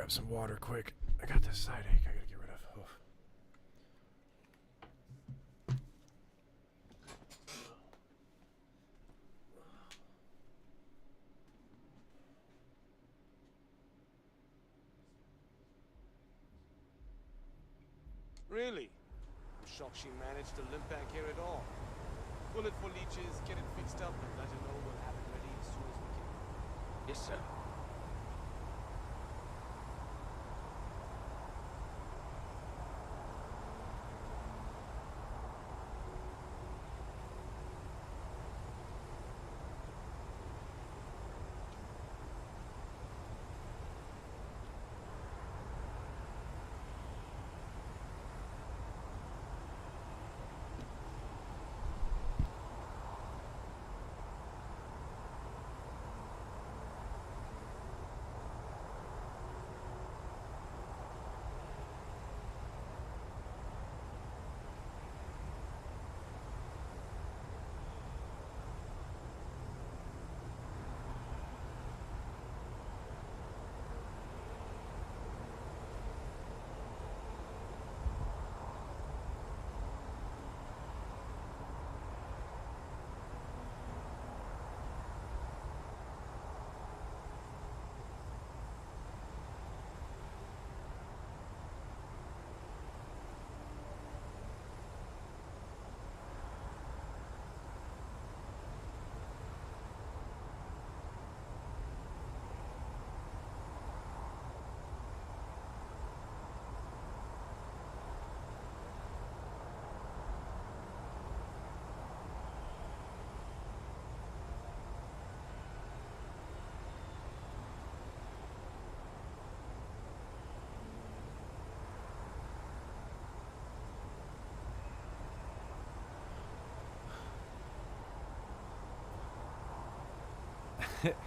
grab some water quick. I got this side ache I gotta get rid of. Oof. Really? I'm shocked she managed to limp back here at all. Pull it for leeches, get it fixed up, and let her know we'll have it ready as soon as we can. Yes, sir.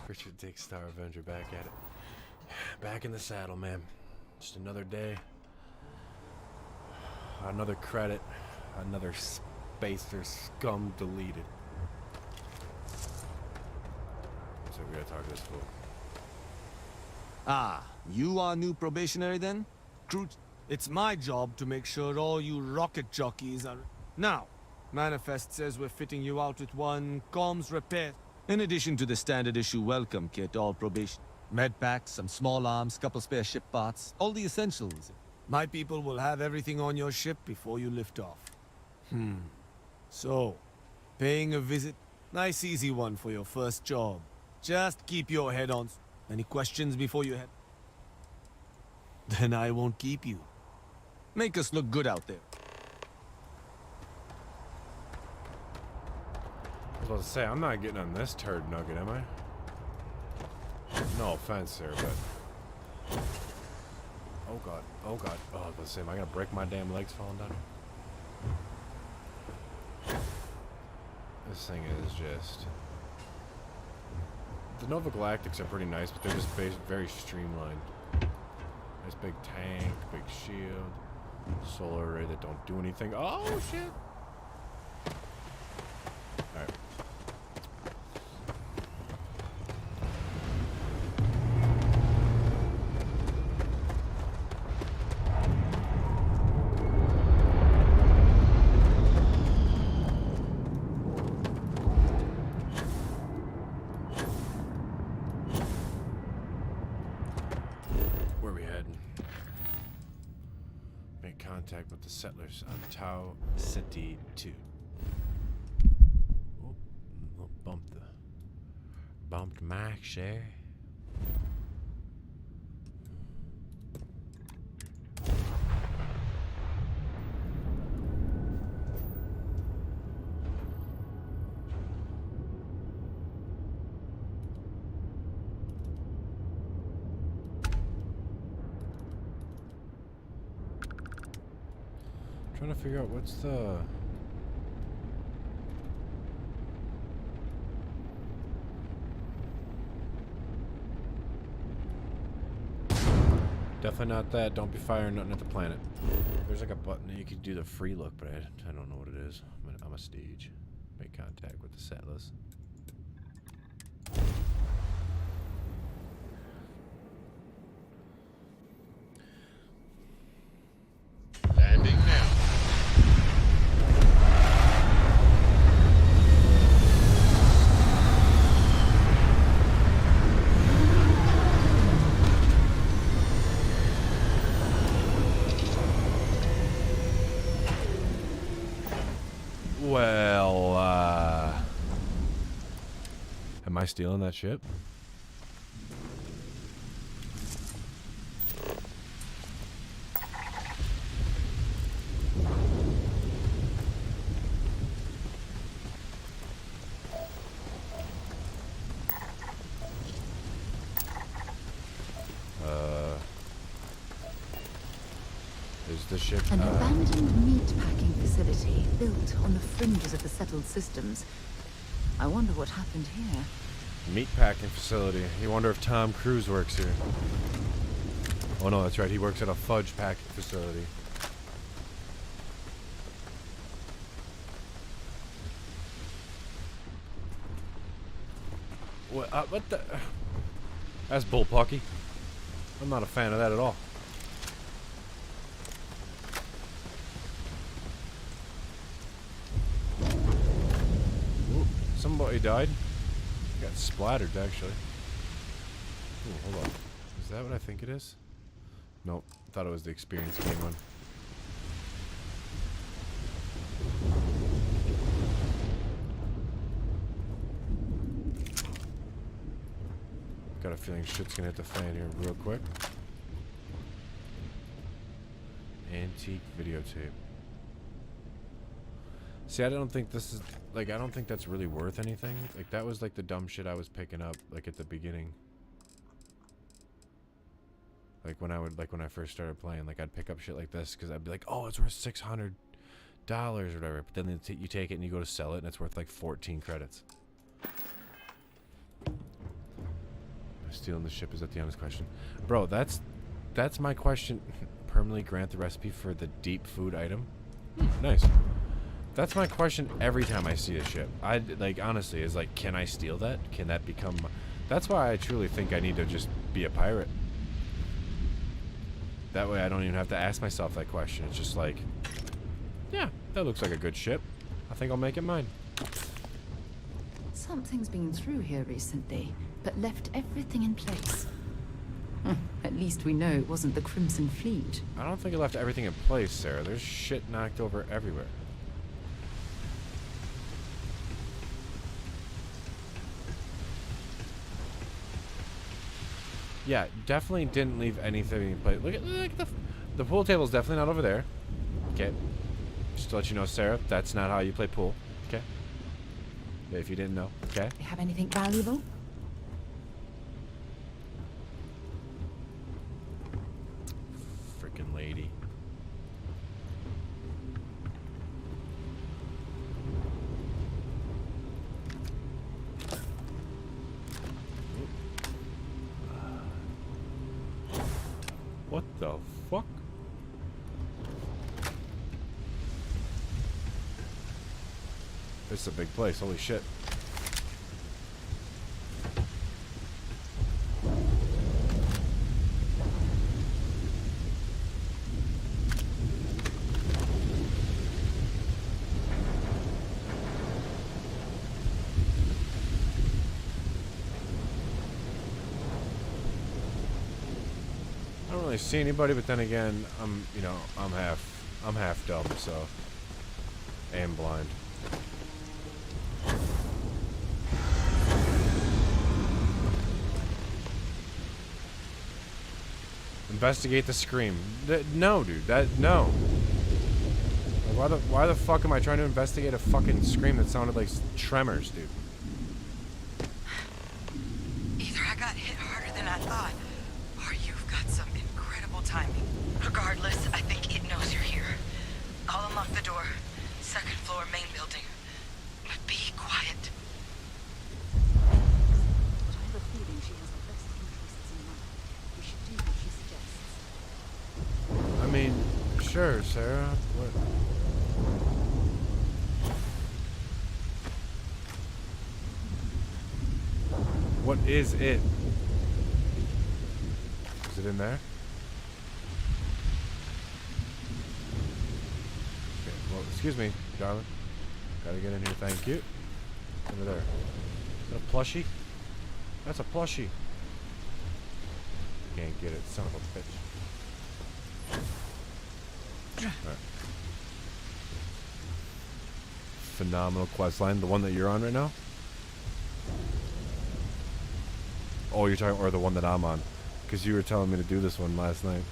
Richard takes Star Avenger back at it. Back in the saddle, man. Just another day. Another credit. Another spacer scum deleted. So we gotta talk to this fool. Ah, you are new probationary then? Groot, it's my job to make sure all you rocket jockeys are... Now, Manifest says we're fitting you out with one comms repair. In addition to the standard issue welcome kit, all probation. Med packs, some small arms, couple spare ship parts, all the essentials. My people will have everything on your ship before you lift off. So, paying a visit? Nice easy one for your first job. Just keep your head on. Any questions before you head? Then I won't keep you. Make us look good out there. I was about to say, I'm not getting on this turd nugget, am I? No offense, sir, but... Oh god, oh god. Oh, I was about to say, am I gonna break my damn legs falling down? This thing is just... The Nova Galactics are pretty nice, but they're just very streamlined. Nice big tank, big shield, solar array that don't do anything. Oh shit! Alright. Where are we heading? Make contact with the settlers on Tau Ceti 2. Oh, we'll bumped Max share. Trying to figure out what's the... Definitely not that. Don't be firing nothing at the planet. There's like a button that you could do the free look, but I don't know what it is. I'm a stage. Make contact with the settlers. stealing that ship? Is the ship... An abandoned meat-packing facility built on the fringes of the settled systems. I wonder what happened here. Meatpacking facility. You wonder if Tom Cruise works here. Oh no, that's right. He works at a fudge packing facility. What the... That's bullpucky. I'm not a fan of that at all. Ooh, somebody died. Got splattered, actually. Ooh, hold on. Is that what I think it is? Nope. Thought it was the experience game one. Got a feeling shit's gonna hit the fan here real quick. Antique videotape. See, I don't think this is, like, I don't think that's really worth anything. Like, that was, like, the dumb shit I was picking up, like, at the beginning. Like, when I first started playing, like, I'd pick up shit like this, because I'd be like, oh, it's worth $600 or whatever. But then you take it and you go to sell it, and it's worth, like, 14 credits. Stealing the ship, is that the honest question? Bro, that's my question. Permanently grant the recipe for the deep food item. Nice. That's my question every time I see a ship. I like, honestly, is like, can I steal that? Can that become... That's why I truly think I need to just be a pirate. That way I don't even have to ask myself that question. It's just like, yeah, that looks like a good ship. I think I'll make it mine. Something's been through here recently, but left everything in place. At least we know it wasn't the Crimson Fleet. I don't think it left everything in place, Sarah. There's shit knocked over everywhere. Yeah, definitely didn't leave anything in place. Look at the pool table's definitely not over there. Okay. Just to let you know, Sarah, that's not how you play pool. Okay. If you didn't know. Okay. They have anything valuable? Freaking lady. What the fuck? This is a big place, holy shit. I don't really see anybody, but then again, I'm half dumb, so, and blind. Investigate the scream. No, dude. No. Like, why the fuck am I trying to investigate a fucking scream that sounded like tremors, dude? Either I got hit harder than I thought, or you've got some incredible timing. Regardless, I think it knows you're here. I'll unlock the door. Second floor, main building. But be quiet. But I have a feeling she has the best interests in mind. We should do what she suggests. I mean, sure, Sarah. What is it? Is it in there? Okay, well, excuse me, darling. Gotta get in here, thank you. Over there. Is that a plushie? That's a plushie. Can't get it, son of a bitch. Alright. Phenomenal quest line, the one that you're on right now. Oh, you're talking, or the one that I'm on. Because you were telling me to do this one last night.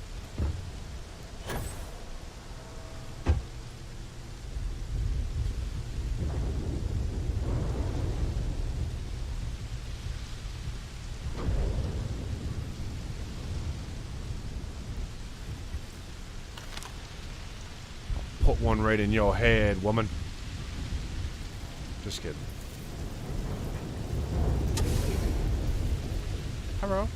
Put one right in your head, woman. Just kidding. Hello.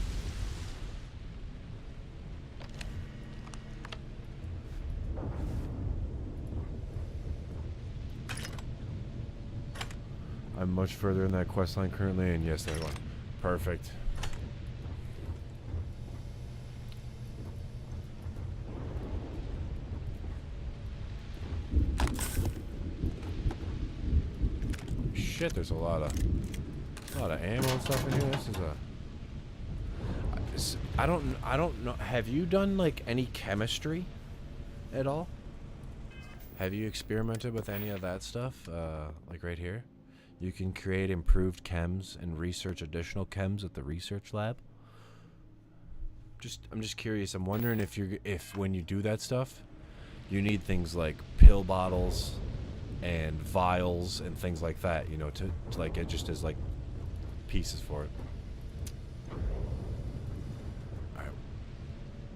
I'm much further in that quest line currently, and yes, that one. Perfect. Shit, there's a lot of ammo and stuff in here. This is a. I don't know. Have you done like any chemistry at all? Have you experimented with any of that stuff? Like right here, you can create improved chems and research additional chems at the research lab. I'm just curious. I'm wondering if when you do that stuff, you need things like pill bottles and vials and things like that, you know, to like it just as like pieces for it. Alright.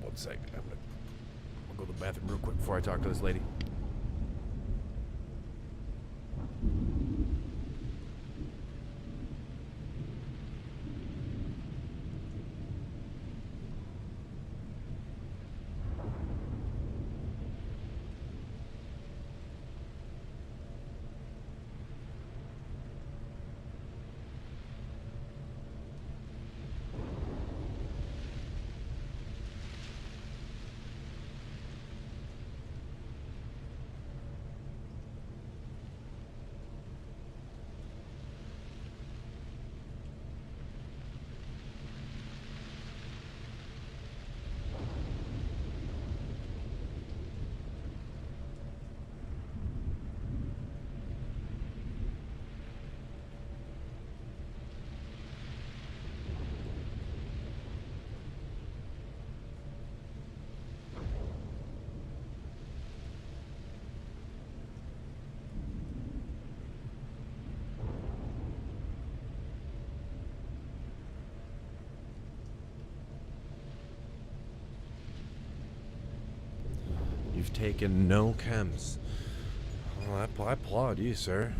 1 second. I'll go to the bathroom real quick before I talk to this lady. You've taken no chems. Well, I applaud you, sir.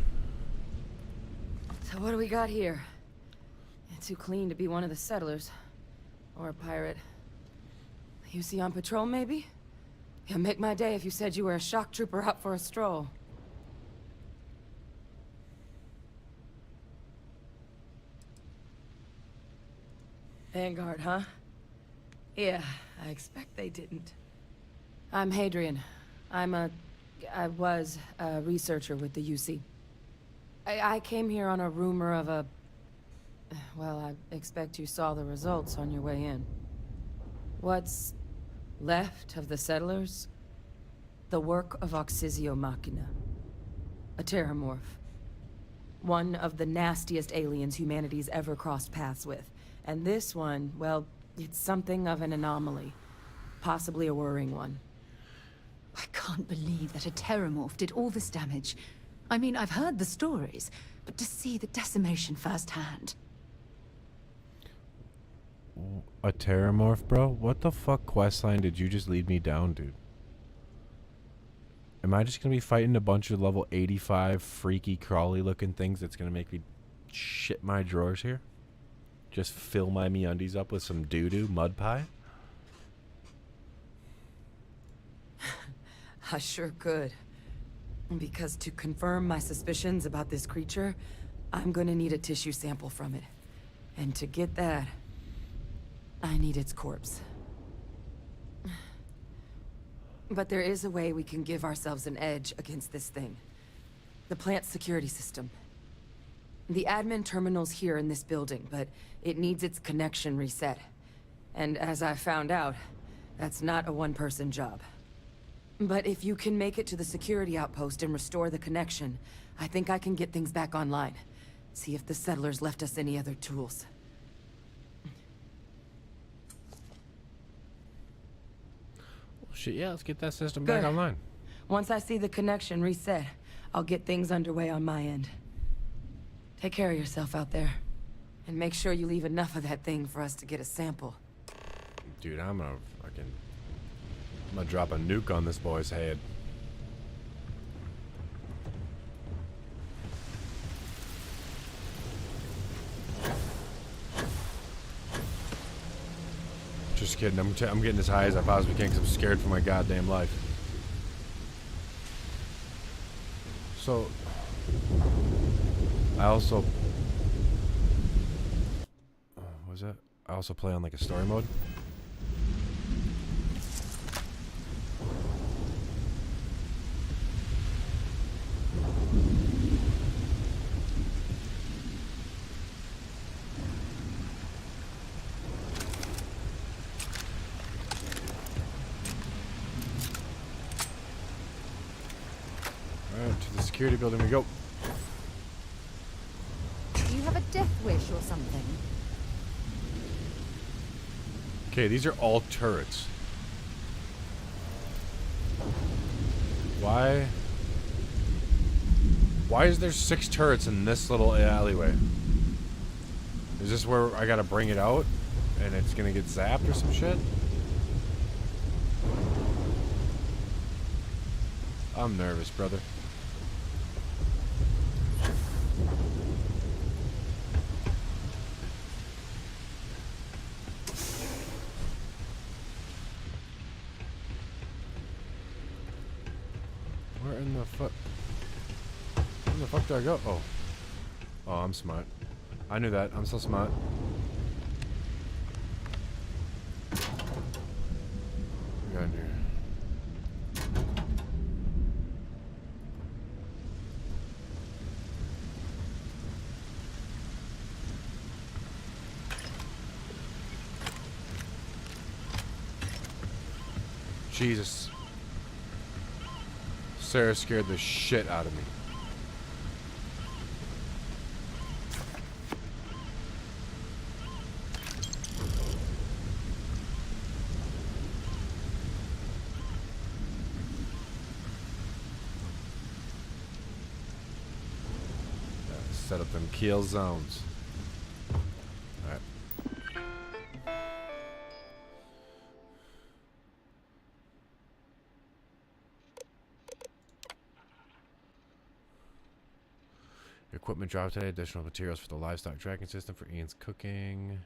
So what do we got here? It's too clean to be one of the settlers. Or a pirate. You see on patrol, maybe? Yeah, make my day if you said you were a shock trooper out for a stroll. Vanguard, huh? Yeah, I expect they didn't. I'm Hadrian. I was a researcher with the UC. I came here on a rumor of a... Well, I expect you saw the results on your way in. What's left of the settlers? The work of Oxysio Machina. A terramorph. One of the nastiest aliens humanity's ever crossed paths with. And this one, well, it's something of an anomaly. Possibly a worrying one. I can't believe that a terramorph did all this damage. I mean, I've heard the stories, but to see the decimation firsthand. A terramorph, bro? What the fuck questline did you just lead me down, dude? Am I just gonna be fighting a bunch of level 85 freaky crawly looking things that's gonna make me shit my drawers here? Just fill my MeUndies up with some doo-doo mud pie? I sure could. Because to confirm my suspicions about this creature, I'm gonna need a tissue sample from it. And to get that, I need its corpse. But there is a way we can give ourselves an edge against this thing. The plant security system. The admin terminal's here in this building, but it needs its connection reset. And as I found out, that's not a one-person job. But if you can make it to the security outpost and restore the connection, I think I can get things back online. See if the settlers left us any other tools. Shit, yeah, let's get that system Good. back online. Once I see the connection reset, I'll get things underway on my end. Take care of yourself out there. And make sure you leave enough of that thing for us to get a sample. Dude, I'm gonna drop a nuke on this boy's head. Just kidding. I'm getting as high as I possibly can because I'm scared for my goddamn life. So, I also... what was that? I also play on like a story mode. Alright, to the security building we go. Do you have a death wish or something? Okay, these are all turrets. Why is there 6 turrets in this little alleyway? Is this where I gotta bring it out and it's gonna get zapped or some shit? I'm nervous, brother. Where in the fuck? Where the fuck do I go? Oh. Oh, I'm smart. I knew that. I'm so smart. What we got in here? Jesus. Sarah scared the shit out of me. Set up them kill zones. Alright. Equipment drop today. Additional materials for the livestock tracking system for Ian's cooking.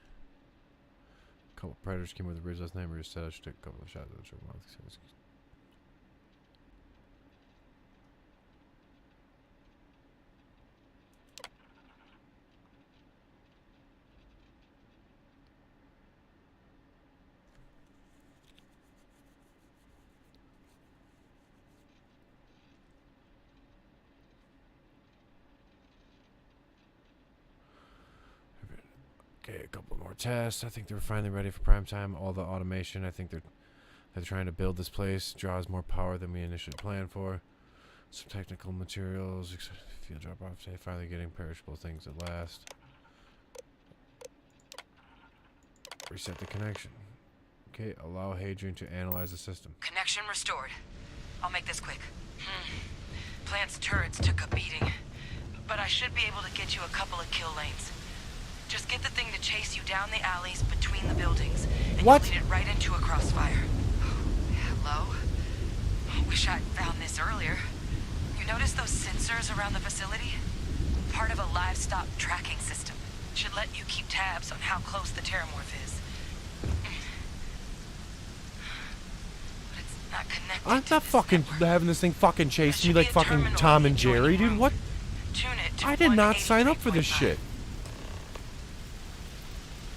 A couple predators came with the Rizzo's name. We just said I should take a couple of shots of the Okay, a couple more tests. I think they're finally ready for prime time. All the automation, I think they're trying to build this place. Draws more power than we initially planned for. Some technical materials. Field drop off today. Finally getting perishable things at last. Reset the connection. Okay, allow Hadrian to analyze the system. Connection restored. I'll make this quick. Plant's turrets took a beating, but I should be able to get you a couple of kill lanes. Just get the thing to chase you down the alleys between the buildings, and What? you'll lead it right into a crossfire. Hello? Wish I'd found this earlier. You notice those sensors around the facility? Part of a livestock tracking system. Should let you keep tabs on how close the terramorph is. But it's not connected I'm to not this fucking network. having this thing fucking chase There me should like be a fucking terminal Tom in and the Jerry, adjoining dude. room. What? Tune it to I did not sign up for this 183.5. shit.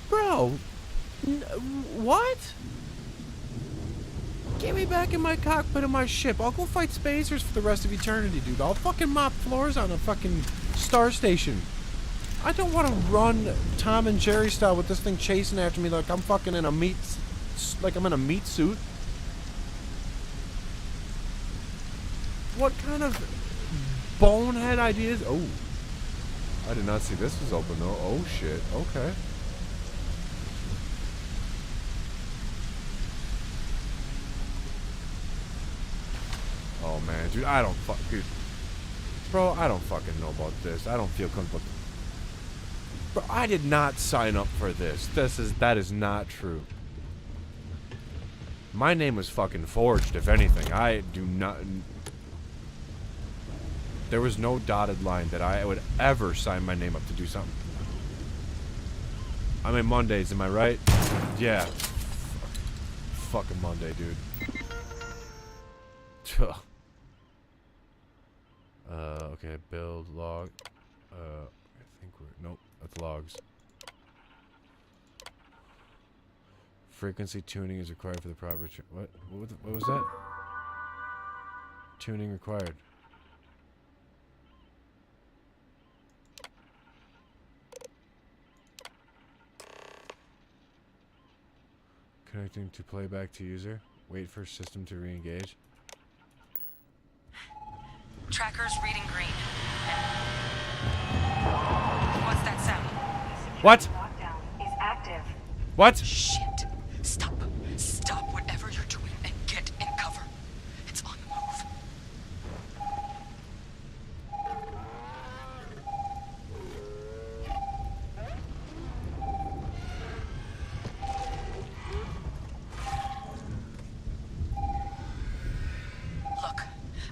Bro, what? Get me back in my cockpit of my ship. I'll go fight spacers for the rest of eternity, dude. I'll fucking mop floors on a fucking star station. I don't want to run Tom and Jerry style with this thing chasing after me like I'm fucking in a like I'm in a meat suit. What kind of bonehead ideas? Oh. I did not see this was open though. Oh shit. Okay. dude. I don't fuck, dude. Bro, I don't fucking know about this. I don't feel comfortable. Bro, I did not sign up for this. That is not true. My name was fucking forged, if anything. I do not... There was no dotted line that I would ever sign my name up to do something. I mean, Mondays, am I right? Yeah. Fucking Monday, dude. Okay, build, log. I think we're... Nope, that's logs. Frequency tuning is required for the proper... What was that? Tuning required. Connecting to playback to user. Wait for system to re-engage. Tracker's reading green. What's that sound? What? Lockdown is active. What? Shit. Stop. Stop whatever you're doing and get in cover. It's on the move. Look,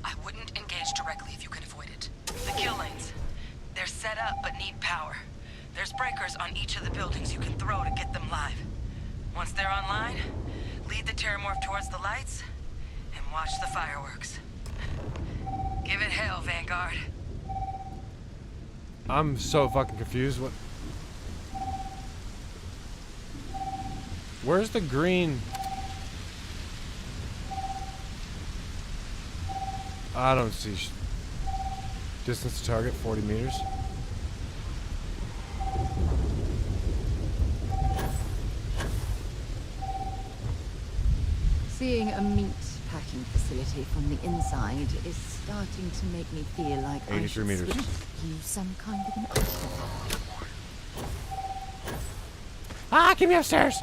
I wouldn't engage directly if you can avoid it. The kill lanes. They're set up but need power. There's breakers on each of the buildings you can throw to get them live. Once they're online, lead the Terramorph towards the lights and watch the fireworks. Give it hell, Vanguard. I'm so fucking confused. What? Where's the green? I don't see. Distance to target 40 meters. Seeing a meat packing facility from the inside is starting to make me feel like 83 I should meters. use some kind of an alcohol. Ah, get me upstairs!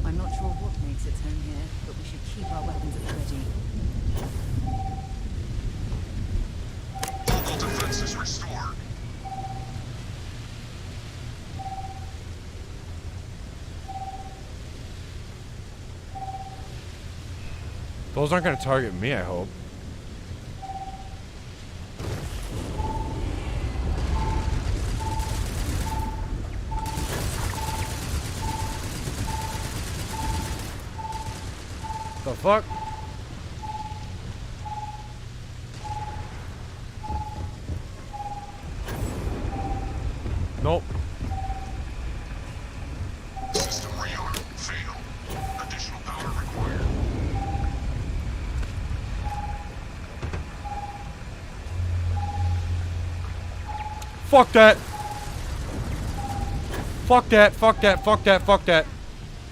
I'm not sure what makes its home here, but we should keep our weapons at the ready. Local defenses restored. Those aren't gonna target me, I hope. The fuck? Nope. System rearm failed. Additional power required. Fuck that. Fuck that. Fuck that. Fuck that. Fuck that.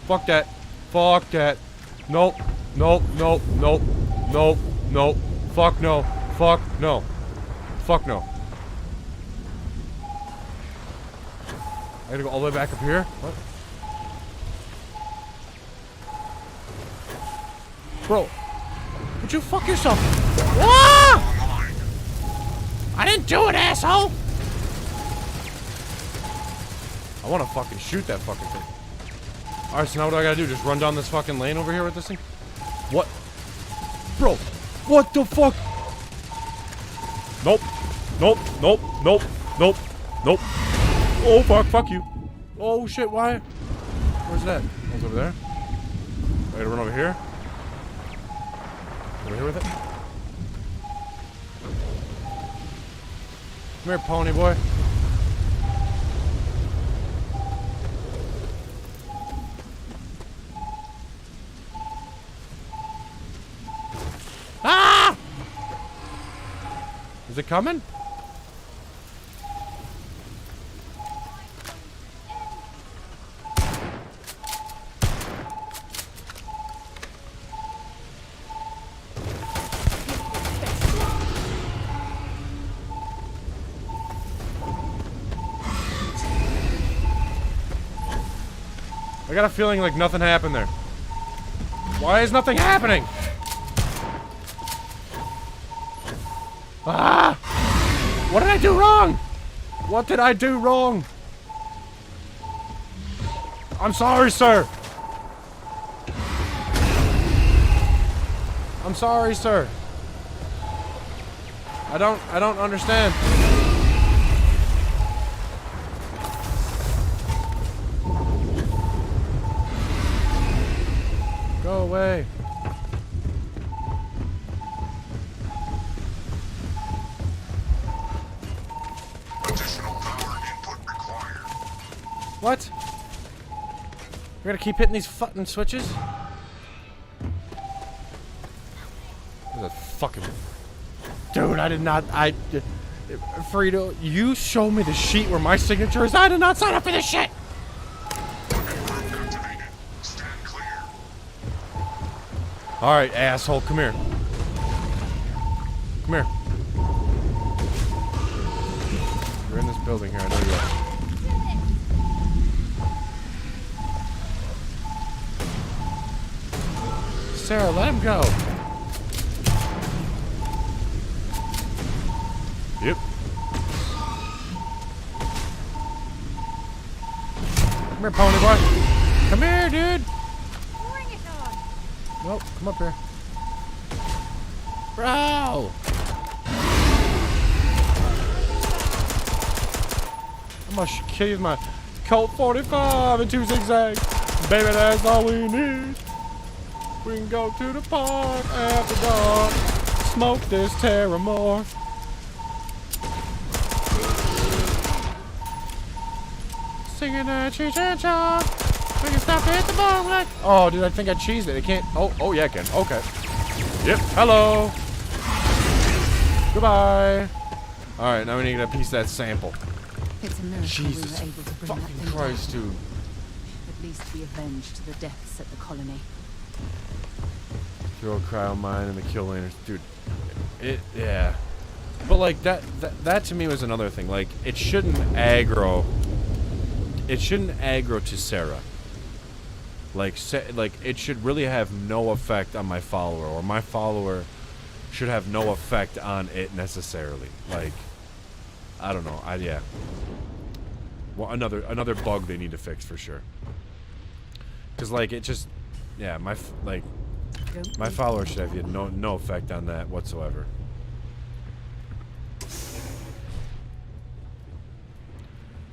Fuck that. Fuck that. Nope. Nope. Nope. Nope. Nope. Nope. Fuck no. Fuck no. Fuck no. I gotta go all the way back up here? What? Bro. Would you fuck yourself? Ah! Online. I didn't do it, asshole! I wanna fucking shoot that fucking thing. Alright, so now what do I gotta do? Just run down this fucking lane over here with this thing? What? Bro, what the fuck? Nope. Nope. Nope. Nope. Nope. Nope. Oh, fuck you. Oh, shit, why? Where's that? Oh, it's over there. I gotta run over here. Over here with it. Come here, pony boy. Ah! Is it coming? I got a feeling like nothing happened there. Why is nothing happening? Ah! What did I do wrong? What did I do wrong? I'm sorry, sir. I'm sorry, sir. I don't understand. Go away. Additional power input required. What? We're gonna keep hitting these fucking switches? There's a fucking... Dude, I did not... Frito, you show me the sheet where my signature is. I did not sign up for this shit! Network activated. Stand clear. Alright, asshole, come here. Come here. You're in this building here, I know you are. Sarah, let him go. Yep. Come here, pony boy. Come here, dude. Bring it on. Nope, come up here. Bro! I'm gonna kill you with my Colt 45 and 2 zigzags. Baby, that's all we need. We can go to the park after dark. Smoke this terror more. Singing that cheese and chop. We can stop at the bar like. Oh, dude, I think I cheesed it. It can't. Oh, yeah, I can. Okay. Yep. Hello. Goodbye. All right, now we need to get a piece of that sample. It's a miracle Jesus we were able to bring that fucking thing Christ, down. dude. At least be avenged the deaths at the colony. Throw a cryo mine and the kill laners, dude. Yeah. But like that to me was another thing. Like it shouldn't aggro. It shouldn't aggro to Sarah. Like it should really have no effect on my follower, or my follower should have no effect on it necessarily. Like I don't know. Yeah. Well, another bug they need to fix for sure. Cause like it just, yeah, my follower should have no effect on that whatsoever.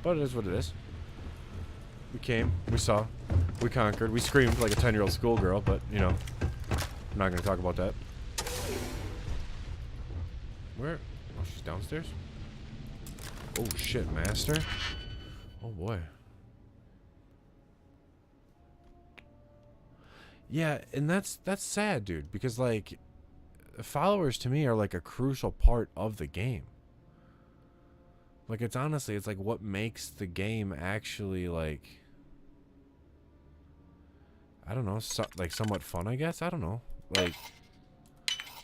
But it is what it is. We came, we saw, we conquered, we screamed like a 10-year-old schoolgirl, but you know, I'm not gonna talk about that. Where? Oh, she's downstairs? Oh shit, master? Oh boy. Yeah, and that's sad, dude, because like followers to me are like a crucial part of the game. Like it's honestly, it's like what makes the game actually like, I don't know, like somewhat fun, I guess. I don't know. Like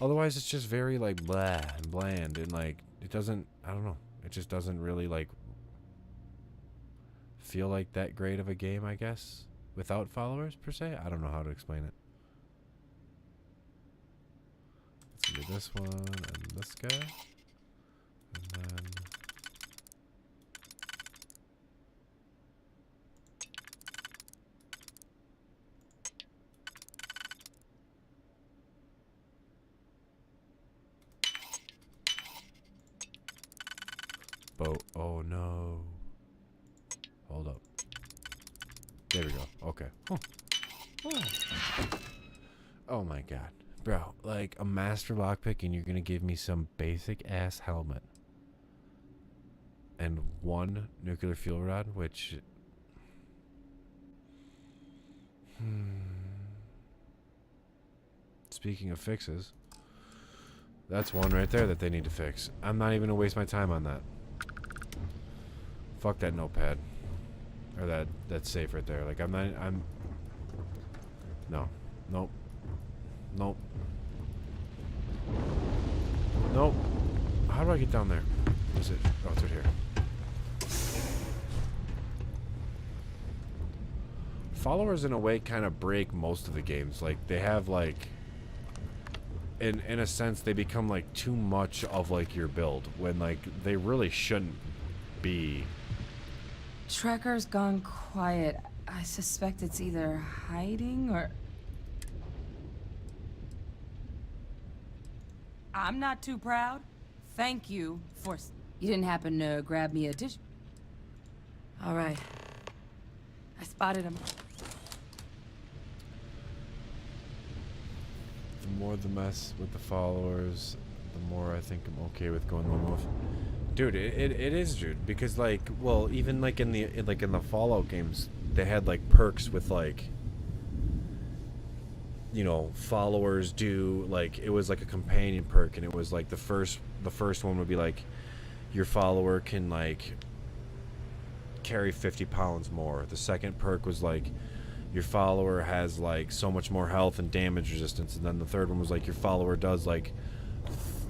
otherwise it's just very like blah and bland, and like it doesn't, I don't know. It just doesn't really like feel like that great of a game, I guess. Without followers, per se? I don't know how to explain it. Let's do this one, and this guy. And then... Oh no. Hold up. There we go. Okay. Oh. Oh my god. Bro, like a master lockpick and you're gonna give me some basic ass helmet. And 1 nuclear fuel rod, which... Speaking of fixes, that's one right there that they need to fix. I'm not even gonna waste my time on that. Fuck that notepad. Or that safe right there. Like I'm no. Nope. Nope. Nope. How do I get down there? Is it? Oh, it's right here. followers in a way kind of break most of the games. Like they have like, in a sense, they become like too much of like your build when like they really shouldn't be. Trekker's gone quiet. I suspect it's either hiding or... I'm not too proud. Thank you for... You didn't happen to grab me a dish? All right. I spotted him. The more the mess with the followers, the more I think I'm okay with going one off. Dude, it is, dude, because like, well, even like in the Fallout games, they had like perks with like, you know, followers do like, it was like a companion perk, and it was like the first one would be like, your follower can like carry 50 pounds more. The second perk was like, your follower has like so much more health and damage resistance, and then the third one was like, your follower does like,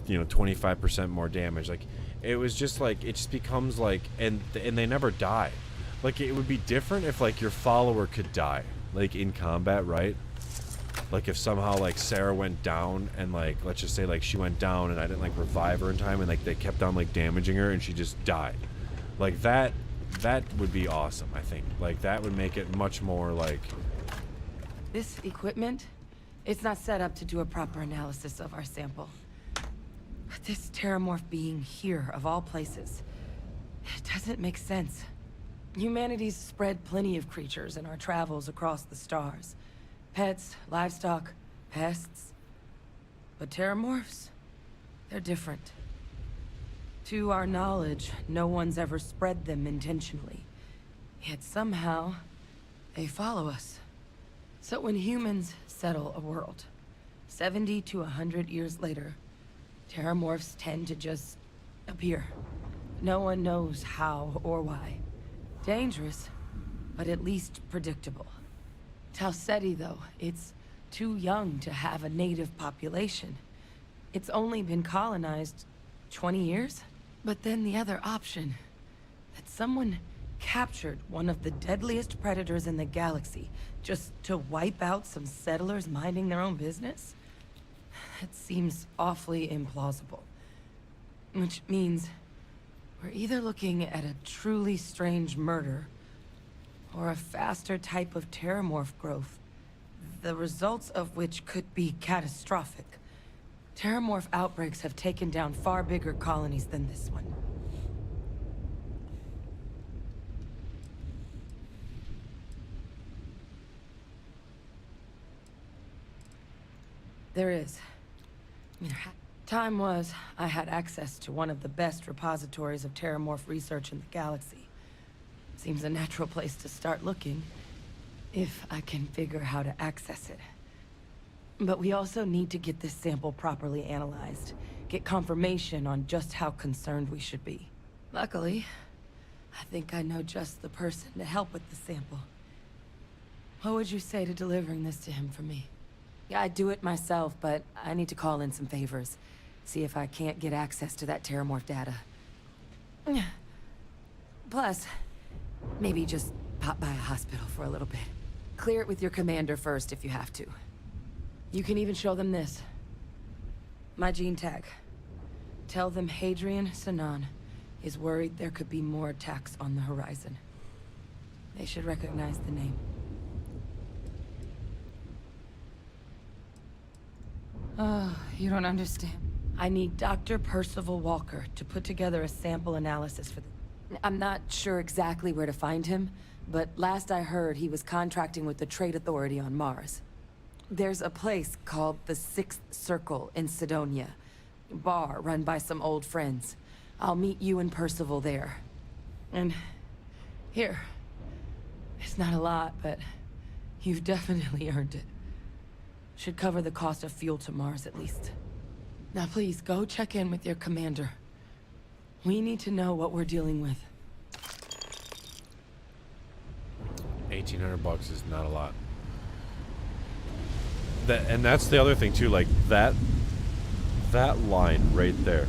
you know, 25% more damage. Like, it was just like, it just becomes like, and they never die. Like, it would be different if like your follower could die like in combat, right? Like if somehow like Sarah went down, and like, let's just say like she went down and I didn't like revive her in time, and like they kept on like damaging her and she just died. Like that would be awesome, I think. Like that would make it much more like... This equipment, it's not set up to do a proper analysis of our sample. But this terramorph being here, of all places, it doesn't make sense. Humanity's spread plenty of creatures in our travels across the stars. Pets, livestock, pests. But terramorphs, they're different. To our knowledge, no one's ever spread them intentionally. Yet somehow, they follow us. So when humans settle a world, 70 to 100 years later, terramorphs tend to just appear. No one knows how or why. Dangerous, but at least predictable. Talseti, though, it's too young to have a native population. It's only been colonized 20 years? But then the other option, that someone captured one of the deadliest predators in the galaxy just to wipe out some settlers minding their own business? That seems awfully implausible. Which means we're either looking at a truly strange murder or a faster type of terramorph growth, the results of which could be catastrophic. Terramorph outbreaks have taken down far bigger colonies than this one. There is. Time was, I had access to one of the best repositories of terramorph research in the galaxy. Seems a natural place to start looking, if I can figure how to access it. But we also need to get this sample properly analyzed, get confirmation on just how concerned we should be. Luckily, I think I know just the person to help with the sample. What would you say to delivering this to him for me? Yeah, I'd do it myself, but I need to call in some favors. See if I can't get access to that terramorph data. Plus, maybe just pop by a hospital for a little bit. Clear it with your commander first if you have to. You can even show them this. My gene tag. Tell them Hadrian Sanan is worried there could be more attacks on the horizon. They should recognize the name. Oh, you don't understand. I need Dr. Percival Walker to put together a sample analysis for the... I'm not sure exactly where to find him, but last I heard he was contracting with the Trade Authority on Mars. There's a place called the Sixth Circle in Sidonia. Bar run by some old friends. I'll meet you and Percival there. And... here. It's not a lot, but you've definitely earned it. Should cover the cost of fuel to Mars, at least. Now please, go check in with your commander. We need to know what we're dealing with. $1,800 is not a lot. And that's the other thing too, like that line right there.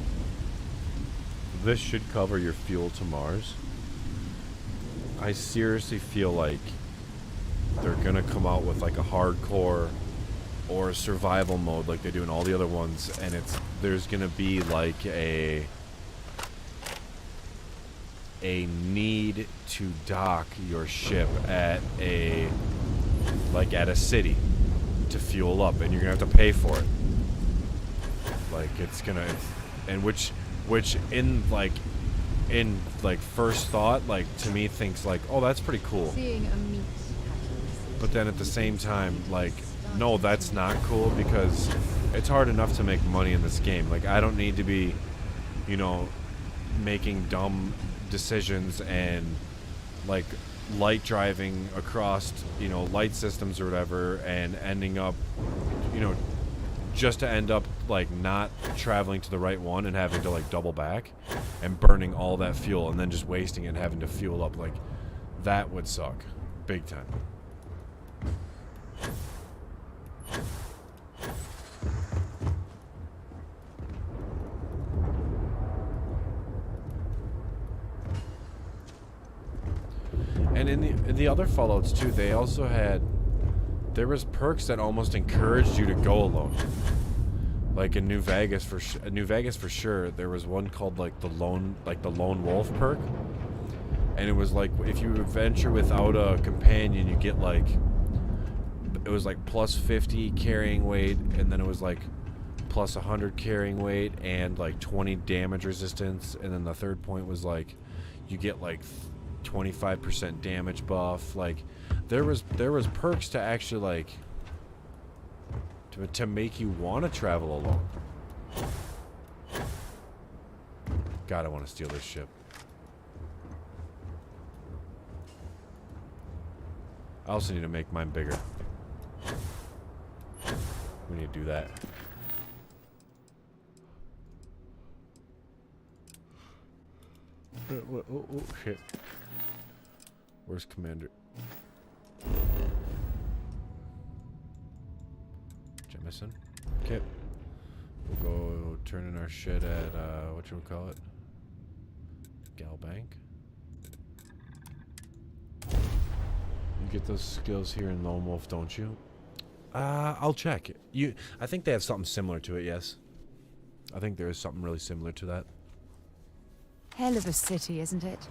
This should cover your fuel to Mars. I seriously feel like they're gonna come out with like a hardcore or a survival mode like they do in all the other ones, and there's gonna be like a need to dock your ship at a city to fuel up, and you're gonna have to pay for it. Like and which in first thought, like, to me thinks like, oh, that's pretty cool. Seeing a meat packing But then at the same time, like, no, that's not cool, because it's hard enough to make money in this game. Like, I don't need to be, you know, making dumb decisions and like light driving across, you know, light systems or whatever, and ending up, you know, just to end up like not traveling to the right one and having to like double back and burning all that fuel and then just wasting it and having to fuel up. Like, that would suck big time. And in the other Fallouts too, they also had, there was perks that almost encouraged you to go alone. Like in New Vegas for sure, there was one called like the lone wolf perk, and it was like if you venture without a companion, you get like, it was like plus 50 carrying weight, and then it was like plus 100 carrying weight and like 20 damage resistance, and then the third point was like you get like 25% damage buff. Like there was perks to actually like to make you want to travel alone. God, I want to steal this ship. I also need to make mine bigger. We need to do that. Oh, shit. Where's Commander? Jemison? Okay. We'll go turn in our shit at, whatchamacallit? Galbank. You get those skills here in Lone Wolf, don't you? I'll check. I think they have something similar to it, yes. I think there is something really similar to that. Hell of a city, isn't it?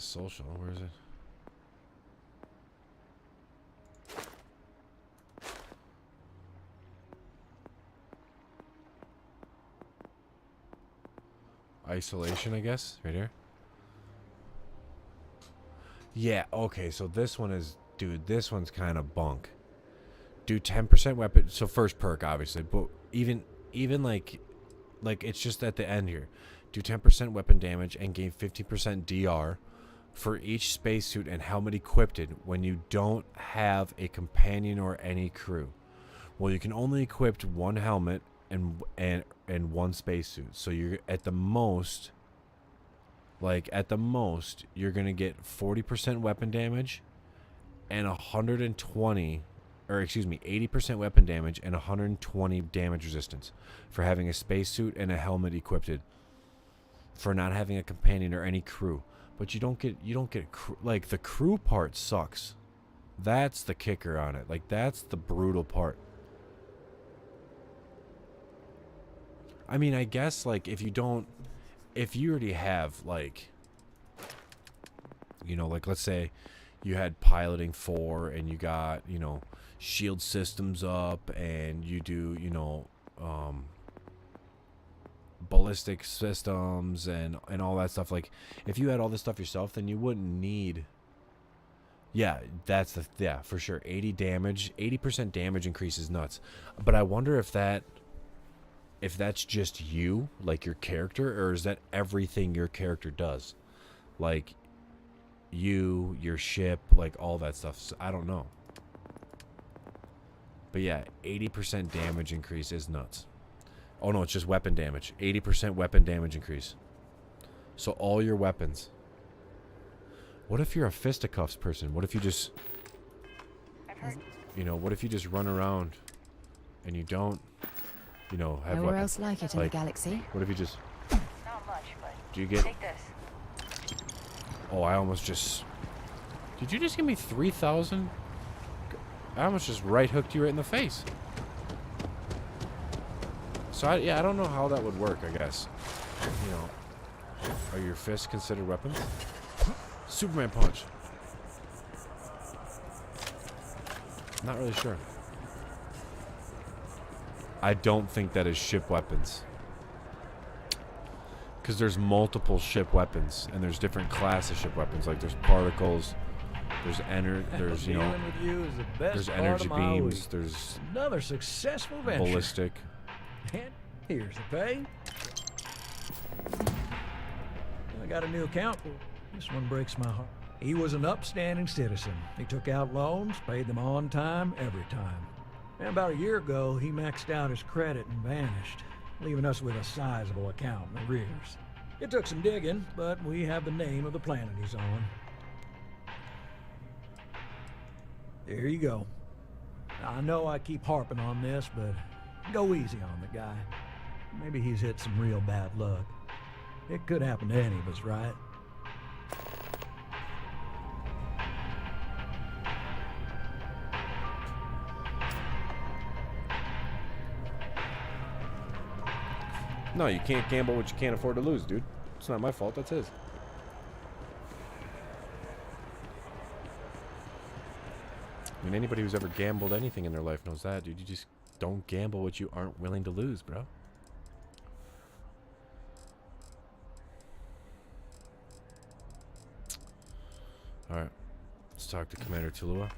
Social, where is it? Isolation, I guess, right here. Yeah, okay, so this one is, dude, this one's kind of bunk. Do 10% weapon, so first perk, obviously, but even like it's just at the end here. Do 10% weapon damage and gain 50% DR for each spacesuit and helmet equipped when you don't have a companion or any crew. Well, you can only equip one helmet and one spacesuit. So you're at the most, you're gonna get 40% weapon damage and 80% weapon damage and 120 damage resistance for having a spacesuit and a helmet equipped, for not having a companion or any crew. But you don't get like, the crew part sucks. That's the kicker on it. Like, that's the brutal part. I mean, I guess like if you already have, like, you know, like let's say you had piloting 4 and you got, you know, shield systems up, and you do, you know, ballistic systems and all that stuff. Like, if you had all this stuff yourself, then you wouldn't need, yeah, that's the, yeah, for sure, 80% damage increase is nuts. But I wonder if that's just you, like your character, or is that everything your character does, like your ship, like all that stuff. So I don't know, but yeah, 80% damage increase is nuts. Oh no, it's just weapon damage. 80% weapon damage increase. So all your weapons. What if you're a fisticuffs person? What if you just, you know, what if you just run around and you don't, you know, have Nowhere weapons? else like it in the galaxy. What if you just, Not much, but do you get, take this. oh, I almost just, did you just give me 3,000? I almost just right hooked you right in the face. So I don't know how that would work, I guess. You know, are your fists considered weapons? Superman punch. Not really sure. I don't think that is ship weapons. Because there's multiple ship weapons, and there's different classes of ship weapons. Like there's particles, there's you know, Dealing with you is the best there's part energy of my beams, week. there's Another successful venture. ballistic. And here's the pay. I got a new account. This one breaks my heart. He was an upstanding citizen. He took out loans, paid them on time, every time. And about a year ago, he maxed out his credit and vanished, leaving us with a sizable account in arrears. It took some digging, but we have the name of the planet he's on. There you go. I know I keep harping on this, but go easy on the guy. Maybe he's hit some real bad luck. It could happen to any of us, right? No, you can't gamble what you can't afford to lose, dude. It's not my fault, that's his. I mean, anybody who's ever gambled anything in their life knows that, dude. You just don't gamble what you aren't willing to lose, bro. Alright. Let's talk to Commander Tulua.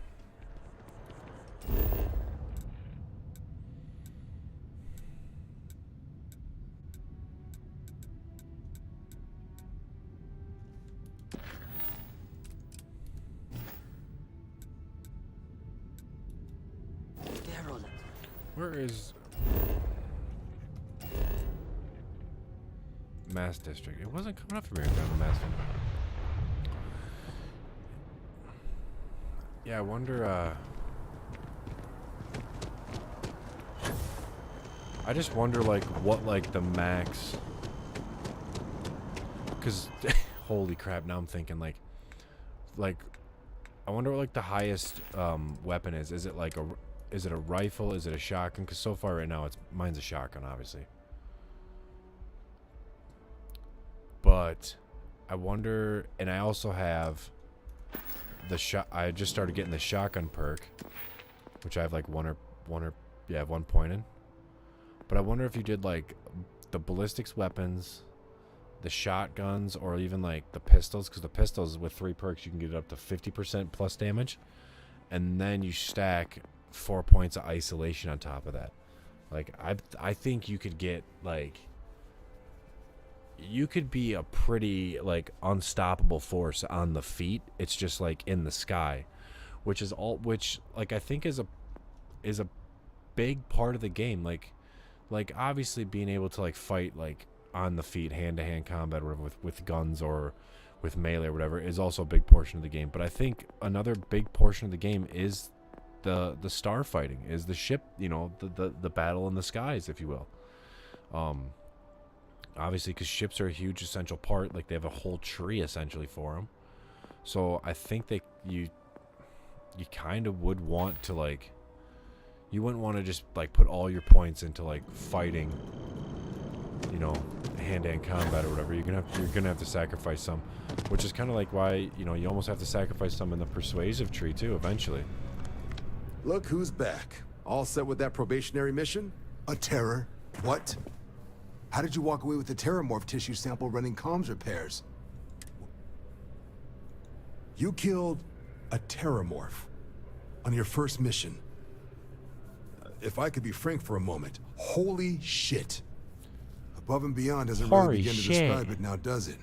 Where is Mass District? It wasn't coming up for me on the Mass District. Yeah, I wonder, I just wonder, like, what, like, the max... Because, holy crap, now I'm thinking, like, I wonder what, like, the highest, weapon is. Is it, like, is it a rifle? Is it a shotgun? Because so far right now, mine's a shotgun, obviously. But I wonder, and I also have the I just started getting the shotgun perk, which I have like one point in. But I wonder if you did like the ballistics weapons, the shotguns, or even like the pistols, because the pistols with 3 perks you can get up to 50% plus damage, and then you stack 4 points of isolation on top of that. Like I think you could get like, you could be a pretty like unstoppable force on the feet. It's just like in the sky, which like I think is a big part of the game. Like obviously being able to like fight like on the feet, hand-to-hand combat or whatever, with guns or with melee or whatever, is also a big portion of the game. But I think another big portion of the game is the star fighting, is the ship, you know, the battle in the skies, if you will. Obviously, because ships are a huge essential part. Like, they have a whole tree essentially for them. So I think you kind of would want to, like, you wouldn't want to just like put all your points into like fighting, you know, hand-to-hand combat or whatever. You're gonna have to sacrifice some, which is kind of like why, you know, you almost have to sacrifice some in the persuasive tree too eventually. Look who's back. All set with that probationary mission? A terror? What? How did you walk away with the terramorph tissue sample running comms repairs? You killed a terramorph on your first mission. If I could be frank for a moment, holy shit. Above and beyond doesn't Holy really begin to shit. describe it now, does it?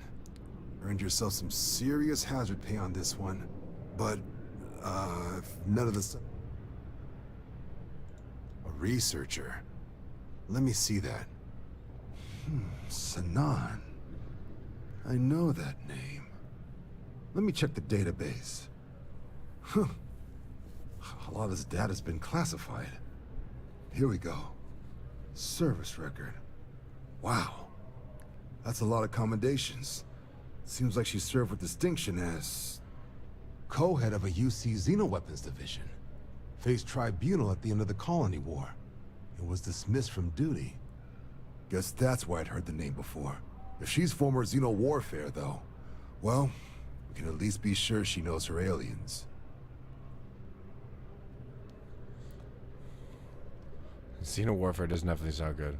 Earned yourself some serious hazard pay on this one. But, if none of the... A researcher. Let me see that. Sanan. I know that name. Let me check the database. Huh. A lot of this data's been classified. Here we go. Service record. Wow. That's a lot of commendations. Seems like she served with distinction as co-head of a UC Xenoweapons division. Faced tribunal at the end of the Colony War. And was dismissed from duty. Guess that's why I'd heard the name before. If she's former Xeno warfare, though, well, we can at least be sure she knows her aliens. Xeno warfare does definitely sound good.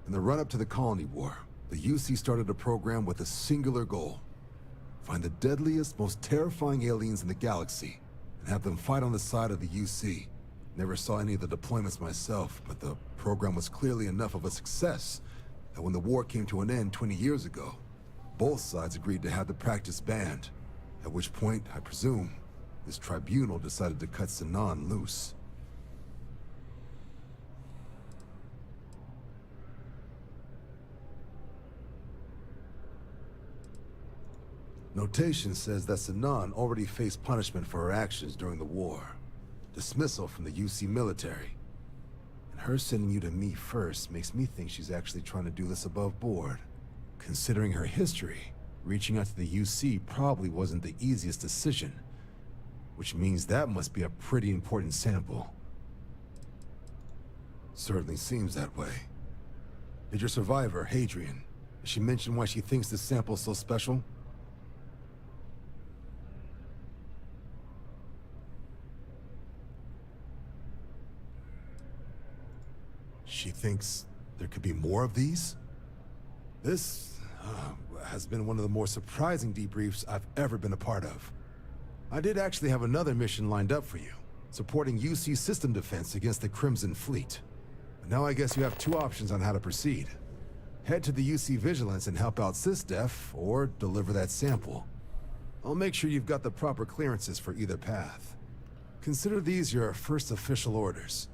In the run-up to the Colony War, the UC started a program with a singular goal. Find the deadliest, most terrifying aliens in the galaxy, and have them fight on the side of the UC. Never saw any of the deployments myself, but the program was clearly enough of a success that when the war came to an end 20 years ago, both sides agreed to have the practice banned. At which point, I presume, this tribunal decided to cut Sanan loose. Notation says that Sanan already faced punishment for her actions during the war. Dismissal from the UC military. And her sending you to me first makes me think she's actually trying to do this above board. Considering her history, reaching out to the UC probably wasn't the easiest decision. Which means that must be a pretty important sample. Certainly seems that way. Did your survivor, Hadrian, did she mention why she thinks this sample's so special? She thinks there could be more of these? This has been one of the more surprising debriefs I've ever been a part of. I did actually have another mission lined up for you, supporting UC system defense against the Crimson Fleet. But now I guess you have two options on how to proceed. Head to the UC Vigilance and help out SysDef, or deliver that sample. I'll make sure you've got the proper clearances for either path. Consider these your first official orders.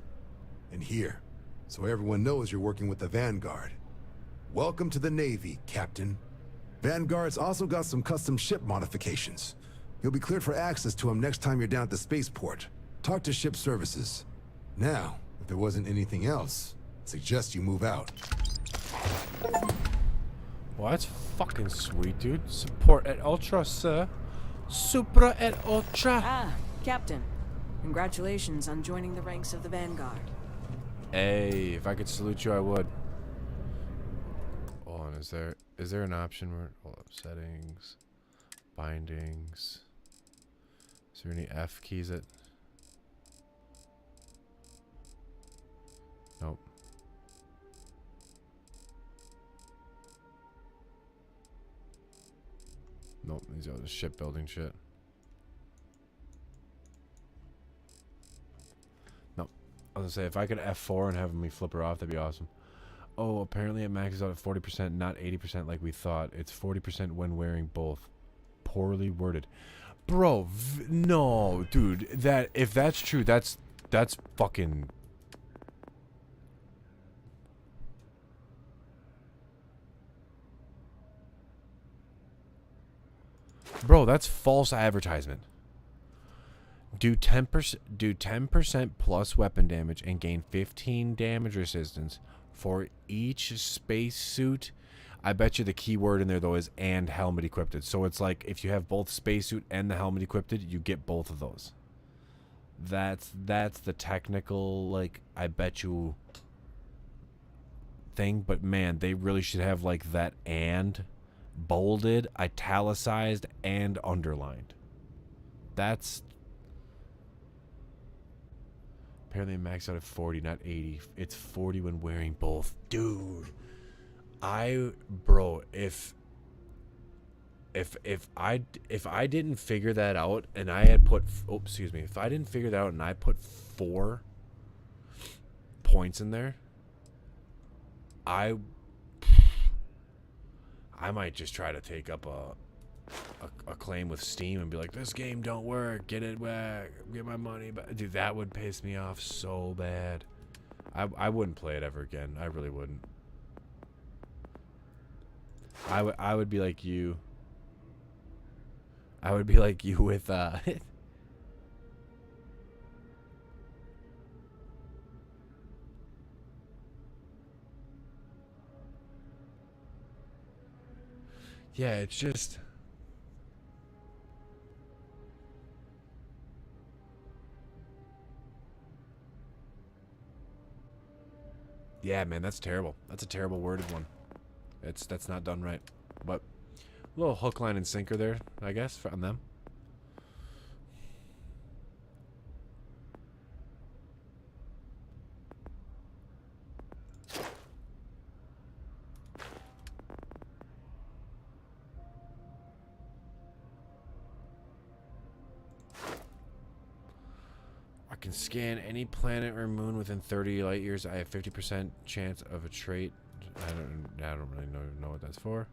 And here, so everyone knows you're working with the Vanguard. Welcome to the Navy, Captain. Vanguard's also got some custom ship modifications. You'll be cleared for access to them next time you're down at the spaceport. Talk to ship services. Now, if there wasn't anything else, I suggest you move out. Well, that's fucking sweet, dude. Support at Ultra, sir. Supra et Ultra. Ah, Captain. Congratulations on joining the ranks of the Vanguard. Hey, if I could salute you, I would. Hold on, is there an option where, hold up, settings, bindings. Is there any F keys that? Nope. Nope, these are the shipbuilding shit. I was gonna say, if I could F4 and have me flip her off, that'd be awesome. Oh, apparently it maxes out at 40%, not 80% like we thought. It's 40% when wearing both. Poorly worded. Bro, no, dude. That, if that's true, that's fucking... Bro, that's false advertisement. Do 10% plus weapon damage and gain 15 damage resistance for each spacesuit. I bet you the key word in there though is and helmet equipped. So it's like if you have both spacesuit and the helmet equipped, you get both of those. That's the technical, like, I bet you thing, but man, they really should have like that and bolded, italicized, and underlined. That's apparently max out at 40, not 80. It's 40 when wearing both. Dude. Bro, if I didn't figure that out and I had put, if I didn't figure that out and I put 4 points in there, I might just try to take up a claim with Steam and be like, this game don't work, get it back, get my money back. Dude, that would piss me off so bad. I wouldn't play it ever again. I really wouldn't. I would be like you. I would be like you with yeah, it's just yeah, man, that's terrible. That's a terrible worded one. That's not done right. But a little hook, line, and sinker there, I guess, on them. I can scan any planet or moon within 30 light years. I have 50% chance of a trait. I don't really know what that's for.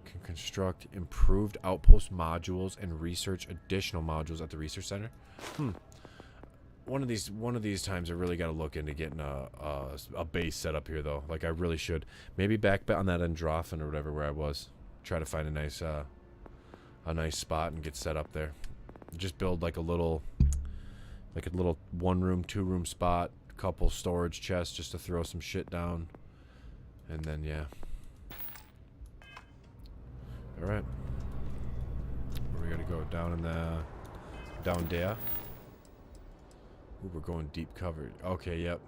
Can construct improved outpost modules and research additional modules at the research center. One of these times I really got to look into getting a base set up here though. Like I really should. Maybe back on that Androthan or whatever where I was. Try to find a nice spot and get set up there. Just build like a little 1-room, 2-room spot, couple storage chests just to throw some shit down. And then yeah. All right. Where we gotta go? Down there. Ooh, we're going deep cover. Okay, yep.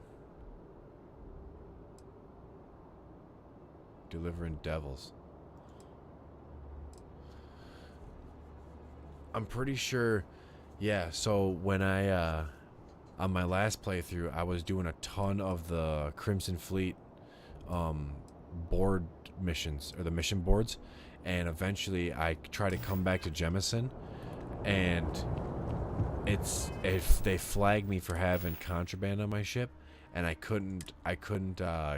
Delivering devils. I'm pretty sure, yeah, so when I, on my last playthrough, I was doing a ton of the Crimson Fleet, board missions, or the mission boards, and eventually I try to come back to Jemison, and if they flagged me for having contraband on my ship, and I couldn't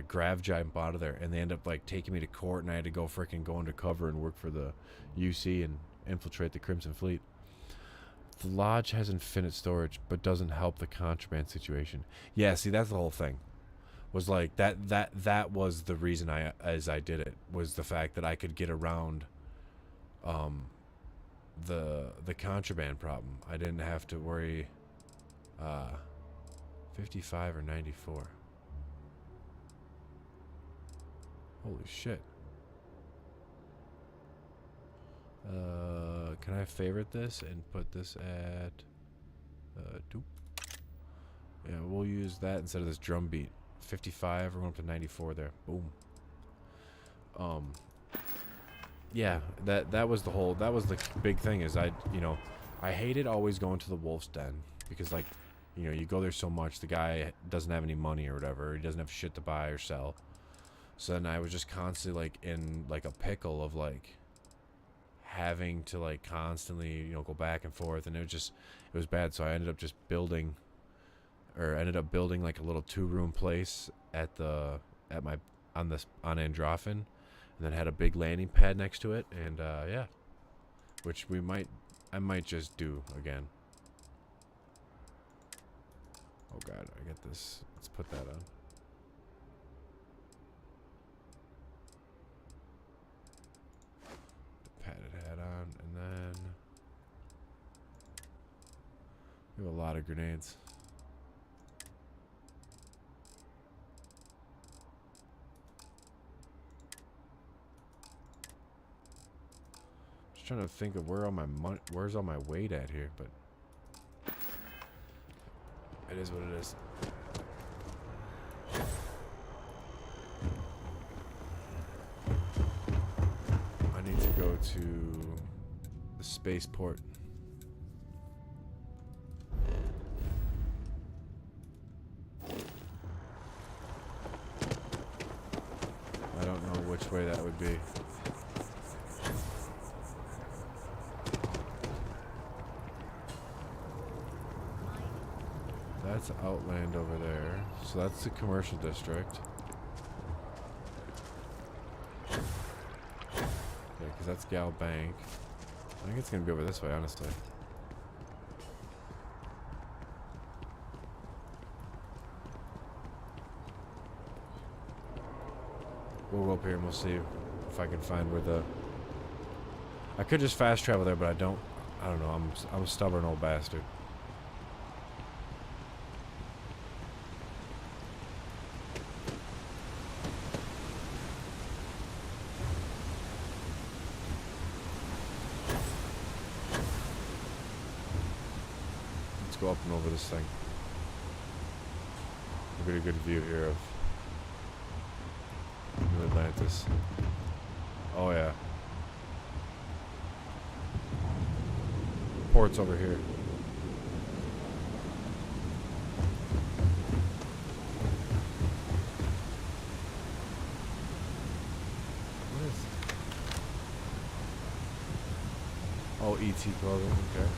grav jump out of there, and they end up like taking me to court, and I had to go undercover and work for the UC and infiltrate the Crimson Fleet. The lodge has infinite storage, but doesn't help the contraband situation. Yeah, see, that's the whole thing. Was like that was the reason I did it, was the fact that I could get around the contraband problem. I didn't have to worry 55 or 94. Holy shit. Can I favorite this and put this at doop? Yeah, we'll use that instead of this drum beat. 55, we're going up to 94 there. Boom. Yeah, that was the big thing, is I hated always going to the Wolf's Den, because like, you go there so much, the guy doesn't have any money or whatever, he doesn't have shit to buy or sell. So then I was just constantly like in like a pickle of like having to like constantly go back and forth, and it was bad. So I ended up just building like a little 2-room place on Androthan, and then had a big landing pad next to it, and yeah, which I might just do again. Oh god, I get this. Let's put that on. Padded hat on, and then we have a lot of grenades. Just trying to think of where's all my weight at here, but it is what it is. I need to go to the spaceport. I don't know which way that would be. That's Outland over there. So that's the commercial district. Okay, because that's Gal Bank. I think it's going to be over this way, honestly. we'll go up here and we'll see if I can find where the... I could just fast travel there, but I don't know. I'm a stubborn old bastard. Let's go up and over this thing. We'll get a good view here of New Atlantis. Oh yeah. Port's over here. What is it? Oh, ET clothing, okay.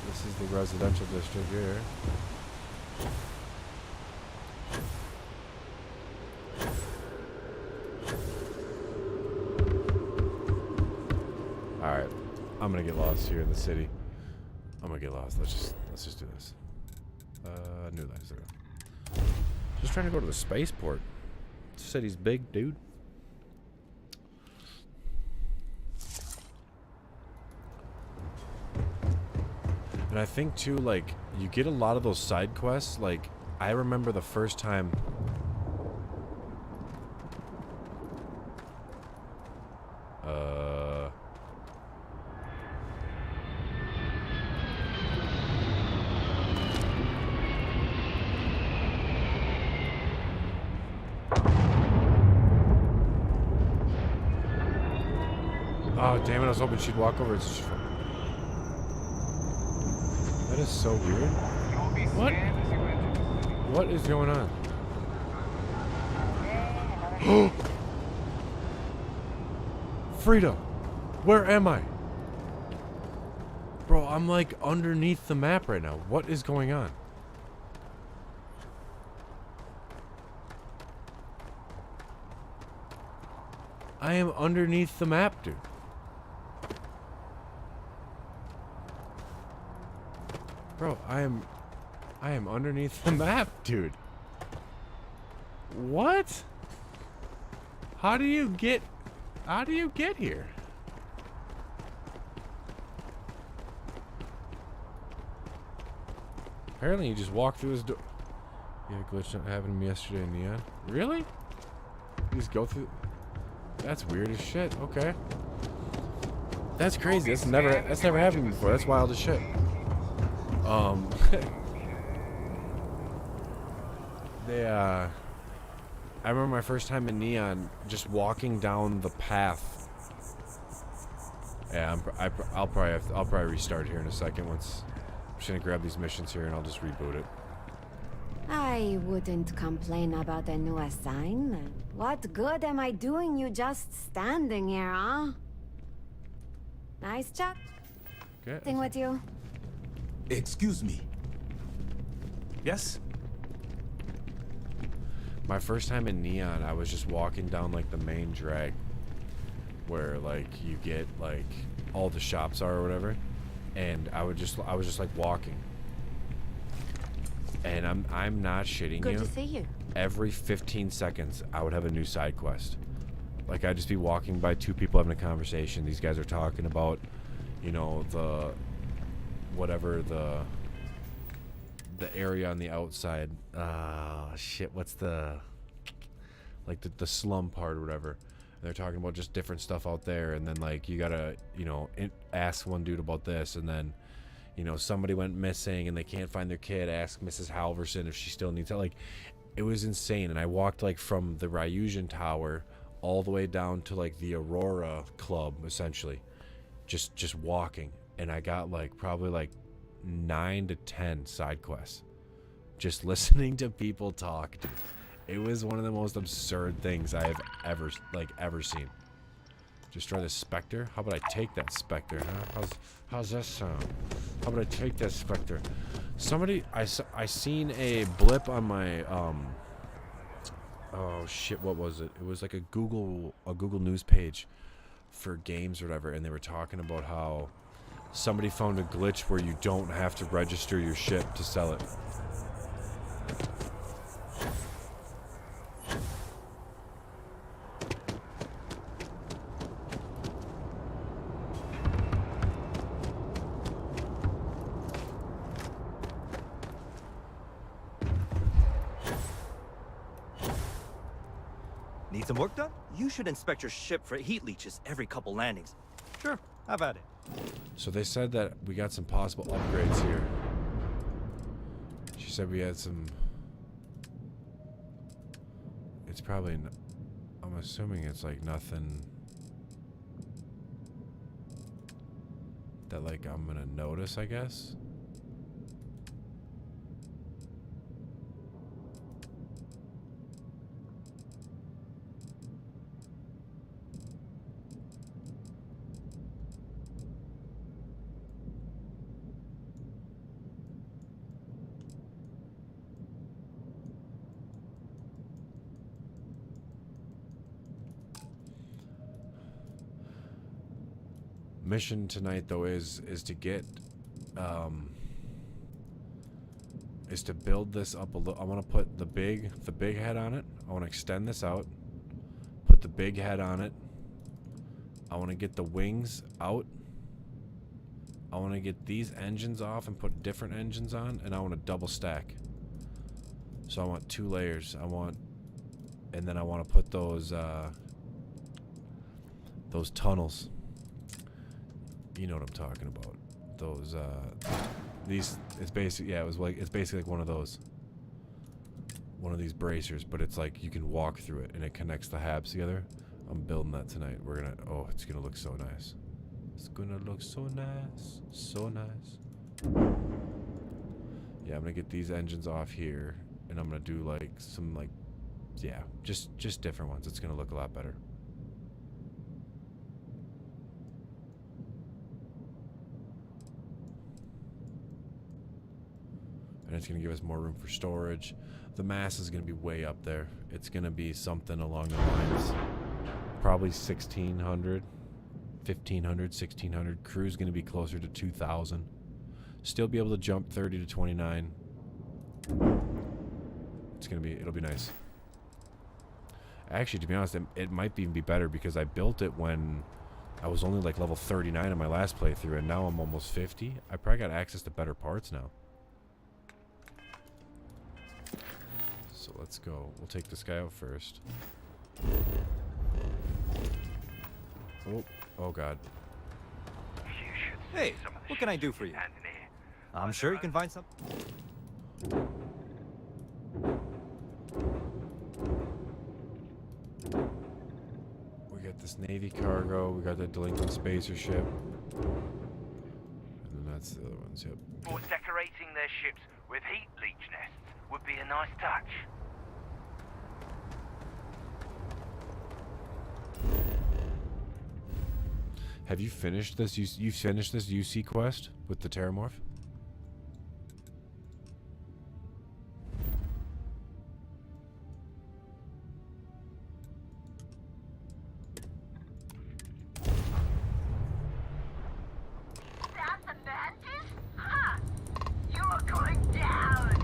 This is the residential district here. Alright. I'm gonna get lost here in the city. I'm gonna get lost. Let's just do this. New lives there. Just trying to go to the spaceport. The city's big, dude. And I think too, like, you get a lot of those side quests. Like, I remember the first time. Oh, damn it, I was hoping she'd walk over. It's just... That is so weird. What? What is going on? Frida! Where am I? Bro, I'm like underneath the map right now. What is going on? I am underneath the map, dude. Bro, I am underneath the map, dude. What? How do you get here? Apparently you just walk through his door. Yeah, glitch not happened to me yesterday in Neon. Really? You just go through. That's weird as shit. Okay. That's crazy. That's never happened before. That's wild as shit. I remember my first time in Neon, just walking down the path. Yeah, I'll probably restart here in a second. I'm just gonna grab these missions here and I'll just reboot it. I wouldn't complain about a new assignment. What good am I doing you just standing here, huh? Nice chat. Okay. Thing with you. Excuse me. Yes? My first time in Neon, I was just walking down like the main drag where like you get like all the shops are or whatever, and I was just like walking. And I'm not shitting you. Good to see you. Every 15 seconds, I would have a new side quest. Like, I'd just be walking by two people having a conversation. These guys are talking about, you know, the area on the outside. Shit, what's the slum part or whatever. And they're talking about just different stuff out there. And then, like, you gotta, you know, ask one dude about this. And then, you know, somebody went missing and they can't find their kid. Ask Mrs. Halverson if she still needs help. Like, it was insane. And I walked, like, from the Ryusian Tower all the way down to, like, the Aurora Club, essentially. Just walking. And I got, like, probably, like, 9 to 10 side quests. Just listening to people talk, dude. It was one of the most absurd things I have ever seen. Destroy the Spectre? How about I take that Spectre, huh? How's that sound? How about I take that Spectre? Somebody, I seen a blip on my, oh shit, what was it? It was like a Google News page for games or whatever, and they were talking about how somebody found a glitch where you don't have to register your ship to sell it. some work done? You should inspect your ship for heat leeches every couple landings. Sure, have at it. So they said that we got some possible upgrades here. She said we had some... It's probably... I'm assuming it's like nothing... that like I'm gonna notice, I guess. Mission tonight though is to get is to build this up a little. I want to put the big head on it. I want to extend this out, put the big head on it. I want to get the wings out. I want to get these engines off and put different engines on, and I want to double stack. So I want 2 layers. And then I want to put those tunnels. You know what I'm talking about. Those it's basically, yeah, it's basically like one of these bracers, but it's like you can walk through it and it connects the halves together. I'm building that tonight. It's gonna look so nice. It's gonna look so nice. So nice. Yeah, I'm gonna get these engines off here and I'm gonna do like some just different ones. It's gonna look a lot better. And it's going to give us more room for storage. The mass is going to be way up there. It's going to be something along the lines. Probably 1,600, 1,500, 1,600. Crew's going to be closer to 2,000. Still be able to jump 30 to 29. It'll be nice. Actually, to be honest, it might even be better because I built it when I was only like level 39 in my last playthrough, and now I'm almost 50. I probably got access to better parts now. So let's go. We'll take this guy out first. Oh God. Hey, what can I do for you? I'm sure you can find some. We got this Navy cargo. We got that delinquent spacer ship. And then that's the other ones, yep. For decorating their ships with heat leech nests would be a nice touch. Have you finished this? You finished this UC quest with the Terramorph? That's a mantis? Ha! You are going down!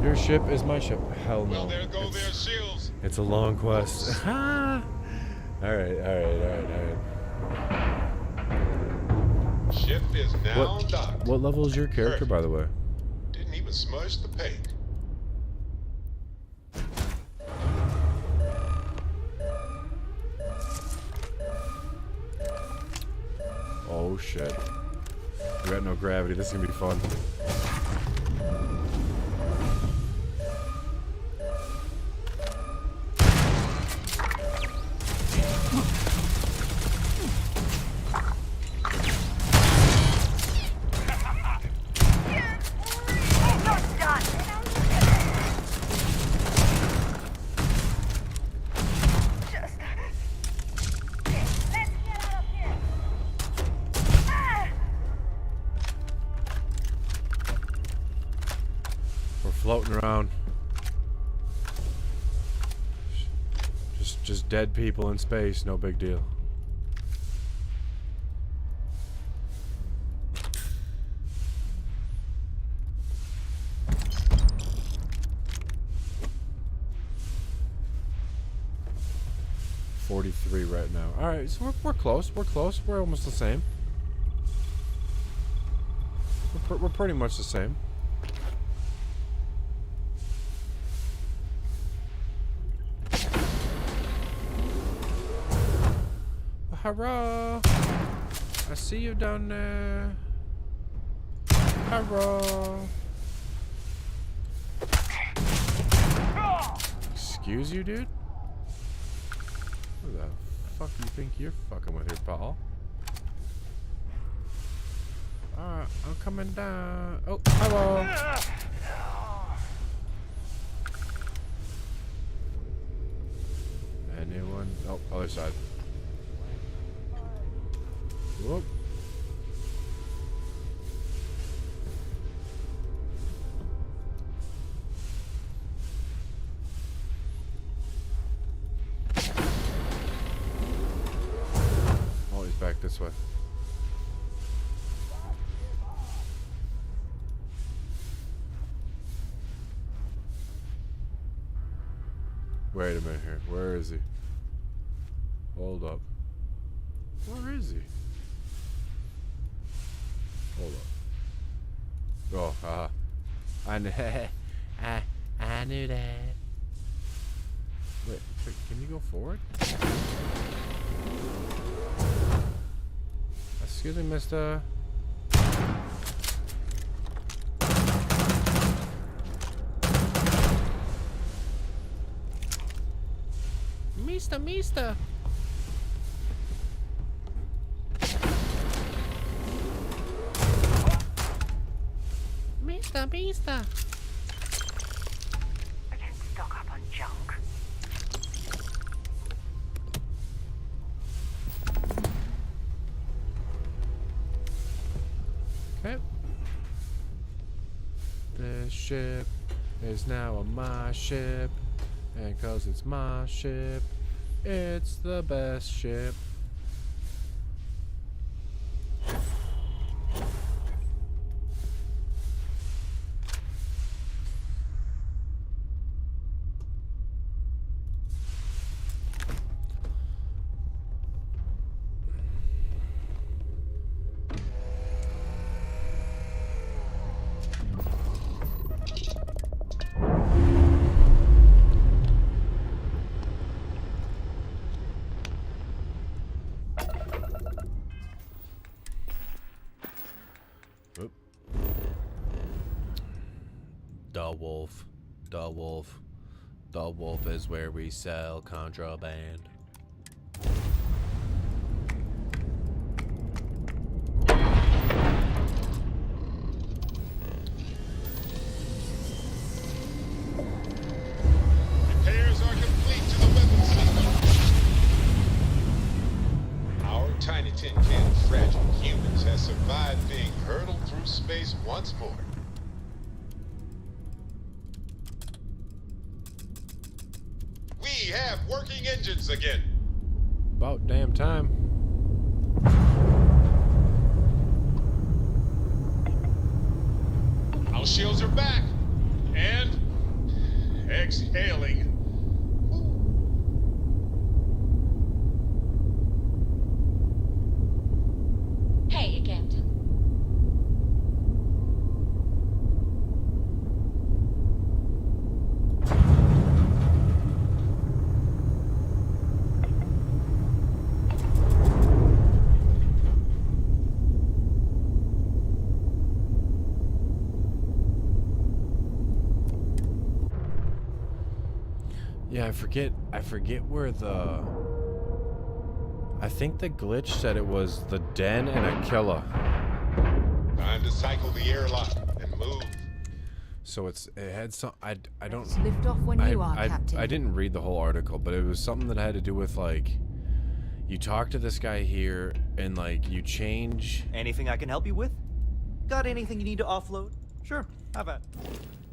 Your ship is my ship. Hell no. Well, there go their shields. It's a long quest. All right. Ship is now docked. What level is your character, by the way? Didn't even smudge the paint. Oh shit. We got no gravity. This is gonna be fun. We're floating around. Just dead people in space, no big deal. $43 right now. Alright, so we're close. We're close. We're almost the same. We're pretty much the same. Hurrah! I see you down there. Hurrah! Excuse you, dude? Who the fuck do you think you're fucking with here, pal? Alright, I'm coming down. Oh, hello! Anyone? Oh, other side. Whoop. Oh, he's back this way. Wait a minute here. Where is he? Hold up. Where is he? Hold up. Oh, haha. I knew I knew that. Wait, can you go forward? Excuse me, mister. Mister. Mister. I can stock up on junk. Okay. This ship is now my ship. And 'cause it's my ship, it's the best ship. The Wolf is where we sell contraband. Repairs are complete to the weapon system. Our tiny tin can of fragile humans has survived being hurtled through space once more. We have working engines again. About damn time. Our shields are back and exhaling. Hey, Captain. Yeah, I forget where the... I think the glitch said it was the den and a killer. Time to cycle the airlock and move. So it had some... I don't... Let's lift off when you are, Captain. I didn't read the whole article, but it was something that had to do with, like... You talk to this guy here, and, like, you change... Anything I can help you with? Got anything you need to offload? Sure, how about?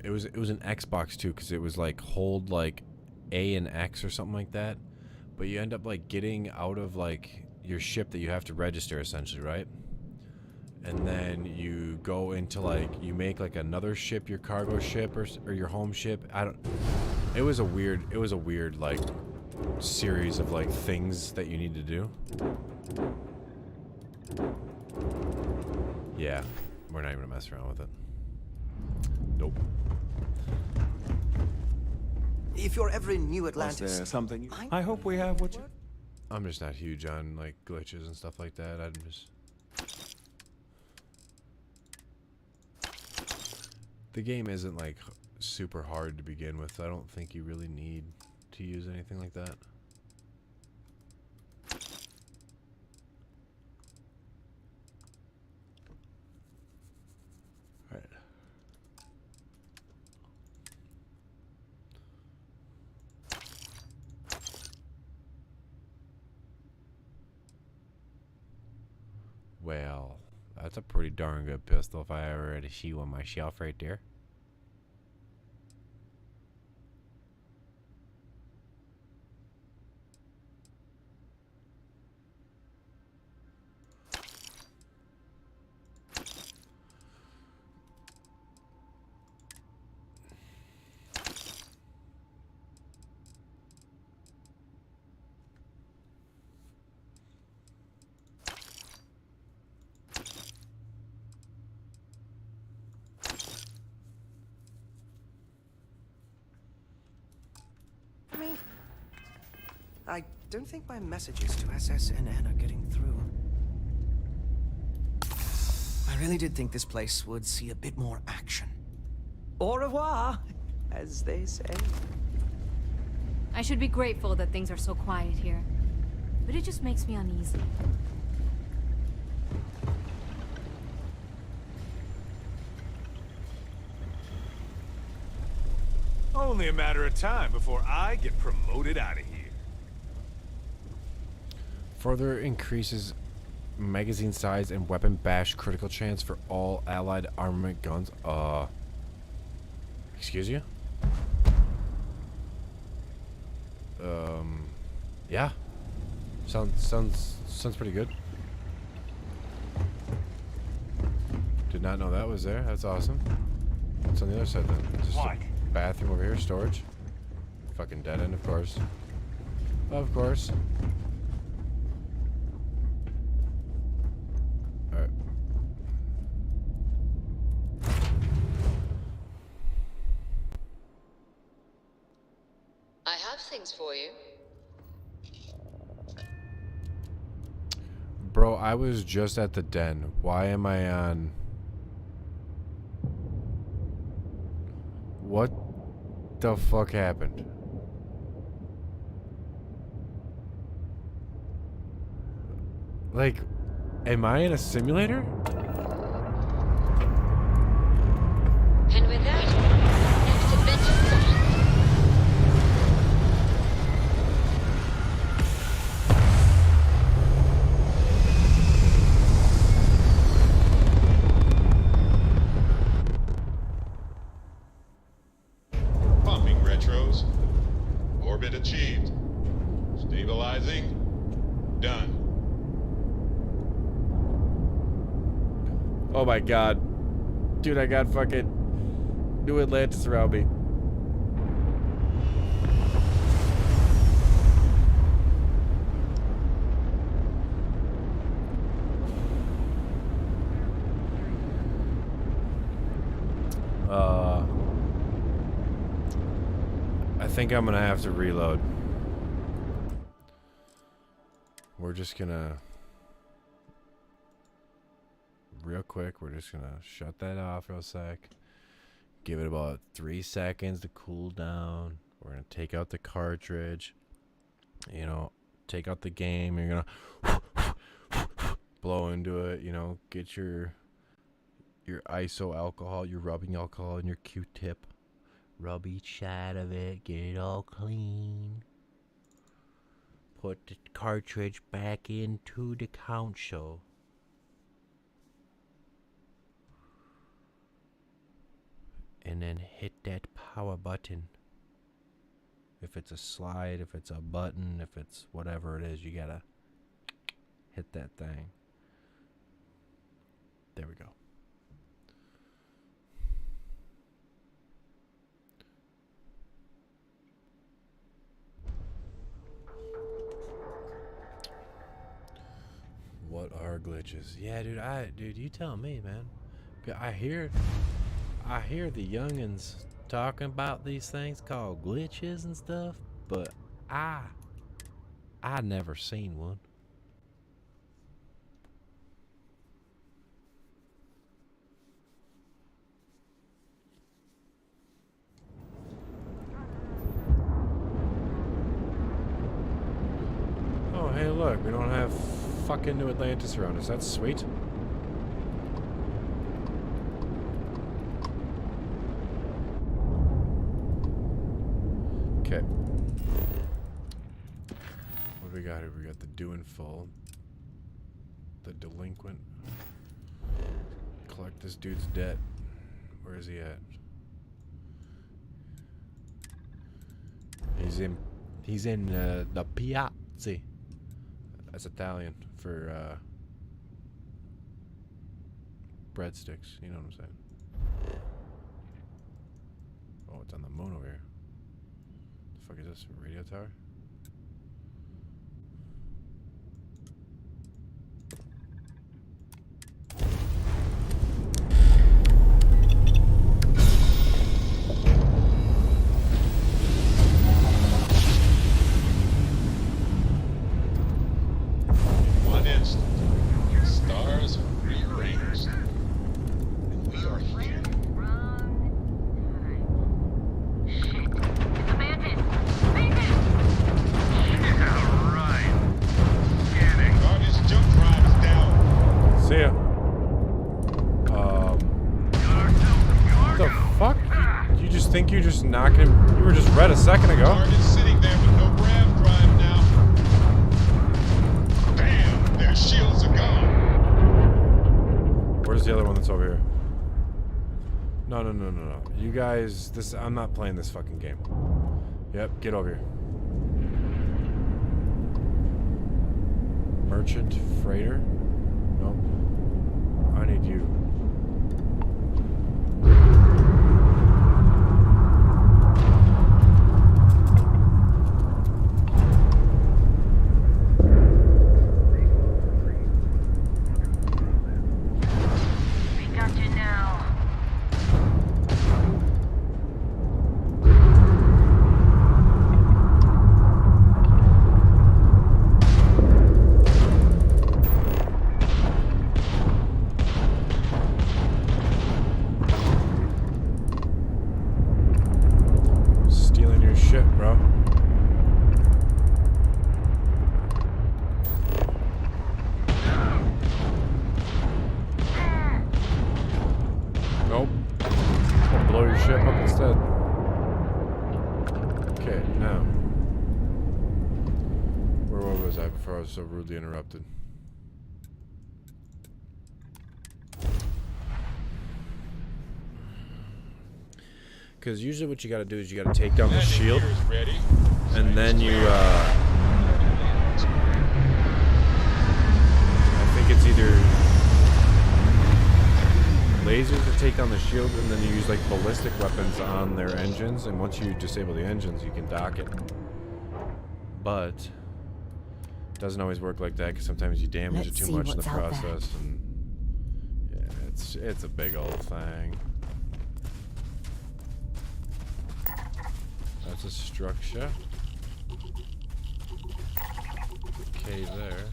It was an Xbox, too, because it was, like, hold, like... A and X or something like that, but you end up like getting out of like your ship that you have to register essentially, right? And then you go into like, you make like another ship your cargo ship or your home ship. It was a weird like series of like things that you need to do. Yeah, we're not even gonna mess around with it. Nope. If you're ever in New Atlantis, Was there something I hope we have what you... I'm just not huge on like glitches and stuff like that. I'm just... The game isn't like super hard to begin with, so I don't think you really need to use anything like that. Alright. Well, that's a pretty darn good pistol if I ever had a shoe on my shelf right there. I don't think my messages to SSNN are getting through. I really did think this place would see a bit more action. Au revoir, as they say. I should be grateful that things are so quiet here, but it just makes me uneasy. Only a matter of time before I get promoted out of here. Further increases magazine size and weapon bash critical chance for all allied armament guns. Excuse you? Yeah. Sounds pretty good. Did not know that was there. That's awesome. What's on the other side then? Just a bathroom over here, storage. Fucking dead end, of course. Of course. Alright. I have things for you. Bro, I was just at the den. Why am I on... What the fuck happened? Like, am I in a simulator? And with that, next adventure starts. Pumping retros. Orbit achieved. Stabilizing. Done. Oh my god. Dude, I got fucking New Atlantis around me. I think I'm gonna have to reload. We're just gonna... Real quick, we're just gonna shut that off real sec. Give it about 3 seconds to cool down. We're gonna take out the cartridge. You know, take out the game. You're gonna blow into it. You know, get your ISO alcohol, your rubbing alcohol, and your Q-tip. Rub each side of it. Get it all clean. Put the cartridge back into the console. And then hit that power button. If it's a slide, if it's a button, if it's whatever it is, you gotta hit that thing. There we go. What are glitches? Yeah, dude, you tell me, man. I hear the youngins talking about these things called glitches and stuff, but I never seen one. Oh, hey, look, we don't have fucking New Atlantis around us. That's sweet. Okay. What do we got here? We got the due in full. The delinquent. Collect this dude's debt. Where is he at? He's in the Piazzi. That's Italian for breadsticks. You know what I'm saying? Oh, it's on the moon over here. The fuck is this? A radio tower? One instant, stars are rearranged, and we are here. Garbage jump drive is down. See ya. What the fuck? You just think you're just knocking him? You were just red a second ago. Target's sitting there with no grav drive now. Bam! Their shields are gone. Where's the other one that's over here? No. You guys, I'm not playing this fucking game. Yep, get over here. Merchant freighter? Nope. I need you. We got you now. Stealing your shit, bro. Nope. I'll blow your ship up instead. Okay, now. Where was I before I was so rudely interrupted? Because usually what you gotta do is you gotta take down the shield, and then you, I think it's either lasers to take down the shield, and then you use like ballistic weapons on their engines, and once you disable the engines, you can dock it. But it doesn't always work like that, because sometimes you damage it too much in the process, and yeah, it's a big old thing. That's a structure. Okay, there.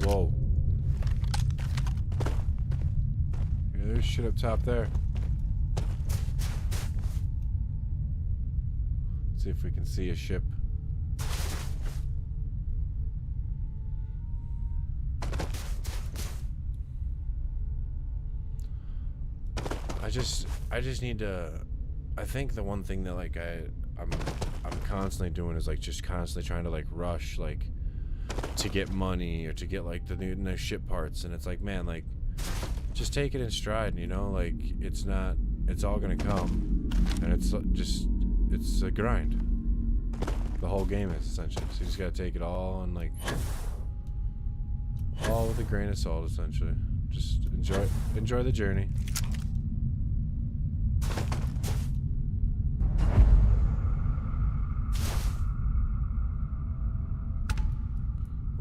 Whoa. Yeah, there's shit up top there. See if we can see a ship. I just need to. I think the one thing that like I'm constantly doing is like just constantly trying to like rush like to get money or to get like the new ship parts, and it's like, man, like just take it in stride, you know, like it's all gonna come, and it's a grind. The whole game is essentially, so you just gotta take it all and like all with a grain of salt, essentially. Just enjoy the journey.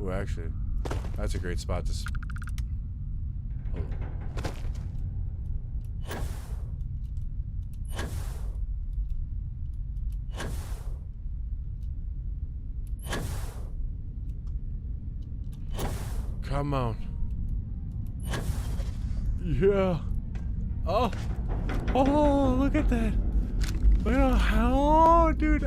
Ooh, actually, that's a great spot to. Hold on. Come on. Yeah. Oh. Oh, look at that. Look at how, dude,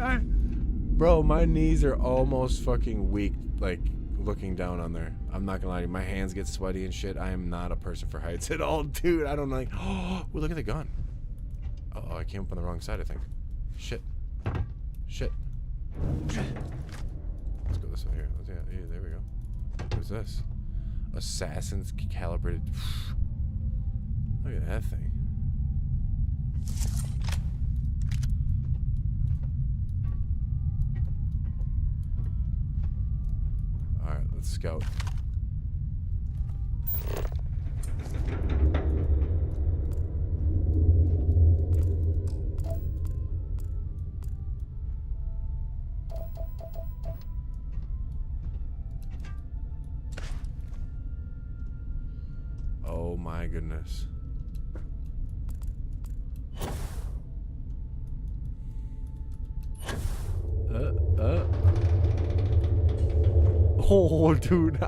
bro, my knees are almost fucking weak, like, looking down on there. I'm not gonna lie to you. My hands get sweaty and shit. I am not a person for heights at all, dude. I don't like, oh, look at the gun. Uh-oh, I came up on the wrong side, I think. Shit. Shit. Let's go this way here. Yeah, there we go. What is this? Assassin's calibrated. Look at that thing. Alright, let's scout. Oh my goodness. Oh, dude,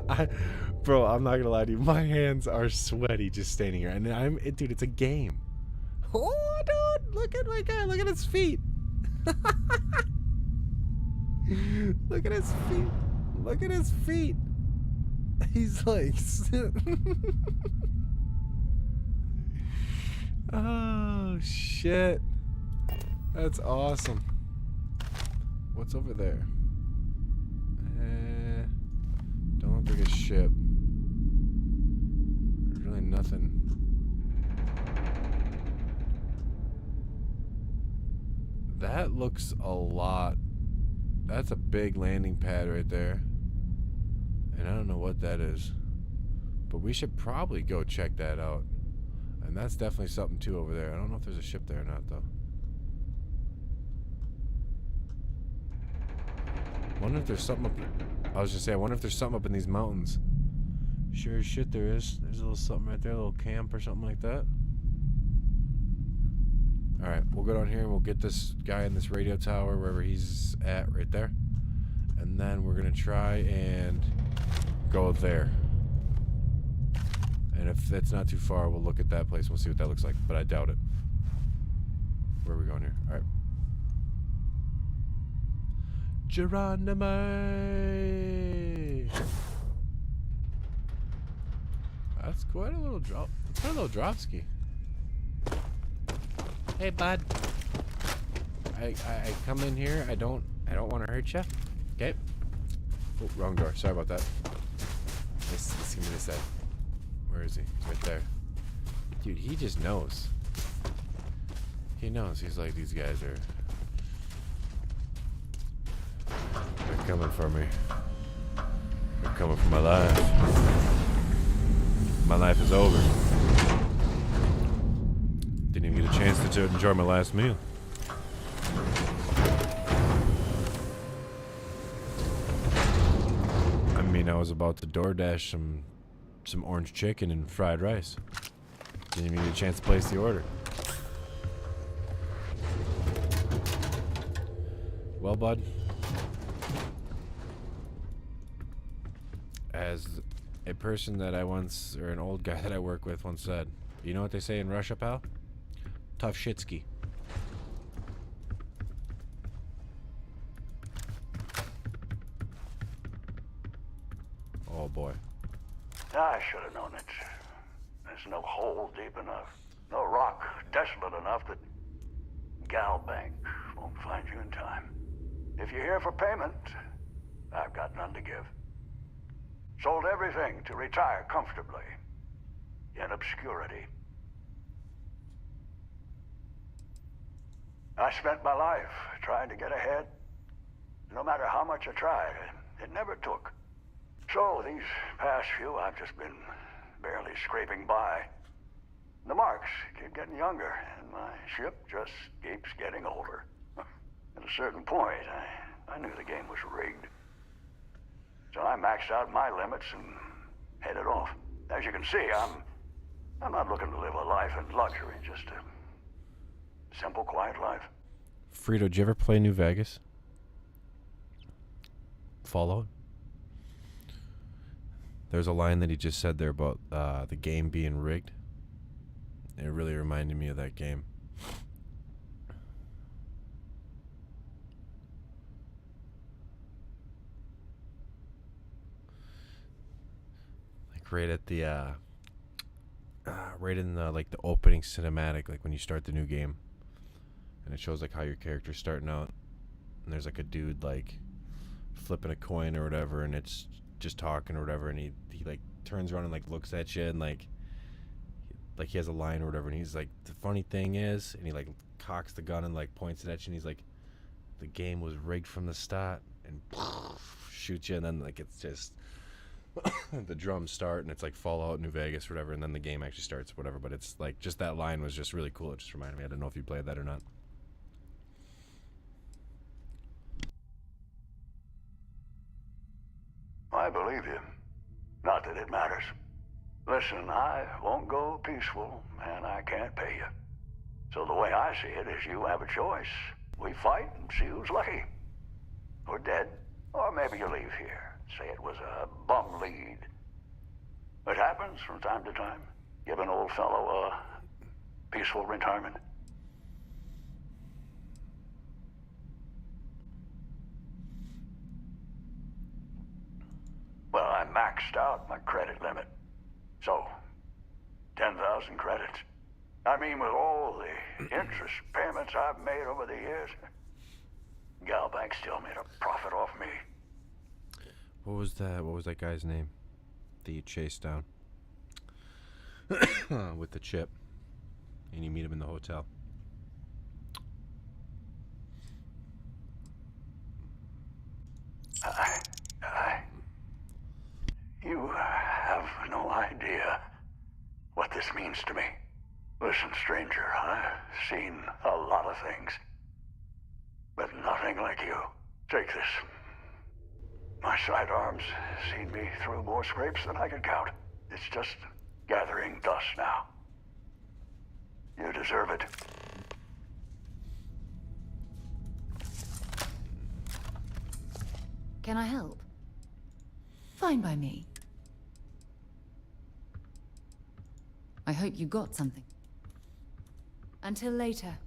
bro, I'm not gonna lie to you. My hands are sweaty just standing here, and dude, it's a game. Oh, dude, look at my guy. Look at his feet. Look at his feet. Look at his feet. He's like, oh shit, that's awesome. What's over there? Don't look like a ship. There's really nothing. That looks a lot. That's a big landing pad right there. And I don't know what that is. But we should probably go check that out. And that's definitely something too over there. I don't know if there's a ship there or not though. Wonder if there's something up. I was just saying, I wonder if there's something up in these mountains. Sure as shit there is. There's a little something right there, a little camp or something like that. Alright, we'll go down here and we'll get this guy in this radio tower, wherever he's at, right there. And then we're gonna try and go there. And if that's not too far, we'll look at that place. We'll see what that looks like, but I doubt it. Where are we going here? Alright. Geronimo! That's quite a little drop. It's quite a little drop ski. Hey, bud. I come in here. I don't want to hurt you. Okay. Oh, wrong door. Sorry about that. Let's see what he said. Where is he? He's right there. Dude, he just knows. He knows. He's like, these guys are. They're coming for me. They're coming for my life. My life is over. Didn't even get a chance to enjoy my last meal. I mean, I was about to DoorDash some orange chicken and fried rice. Didn't even get a chance to place the order. Well, bud. As a person that or an old guy that I work with once said, you know what they say in Russia, pal? Tough shitski. Oh boy. I should have known it. There's no hole deep enough. No rock desolate enough that Galbank won't find you in time. If you're here for payment, I've got none to give. Sold everything to retire comfortably. In obscurity. I spent my life trying to get ahead. No matter how much I tried, it never took. So these past few, I've just been barely scraping by. The marks keep getting younger, and my ship just keeps getting older. At a certain point, I knew the game was rigged. So I maxed out my limits and headed off. As you can see, I'm not looking to live a life in luxury, just a simple, quiet life. Frito, did you ever play New Vegas? Fallout? There's a line that he just said there about the game being rigged. It really reminded me of that game. Like right at the right in the like the opening cinematic, like when you start the new game, and it shows like how your character's starting out, and there's like a dude like flipping a coin or whatever, and it's just talking or whatever, and he like turns around and like looks at you, and like he has a line or whatever, and he's like, the funny thing is, and he like cocks the gun and like points it at you, and he's like, the game was rigged from the start, and shoots you, and then like it's just the drums start, and it's like Fallout New Vegas or whatever, and then the game actually starts, whatever. But it's like, just that line was just really cool. It just reminded me. I don't know if you played that or not. I believe you. Not that it matters. Listen, I won't go peaceful, and I can't pay you. So the way I see it is you have a choice. We fight and see who's lucky. Or dead. Or maybe you leave here. Say it was a bum lead. It happens from time to time. Give an old fellow a peaceful retirement. Well, I maxed out my credit limit. So, 10,000 credits. I mean, with all the interest payments I've made over the years, Galbank still made a profit off me. What was that? What was that guy's name that you chased down with the chip, and you meet him in the hotel? You have no idea what this means to me. Listen, stranger, I've seen a lot of things, but nothing like you. Take this. My sidearms seen me through more scrapes than I could count. It's just gathering dust now. You deserve it. Can I help? Fine by me. I hope you got something. Until later.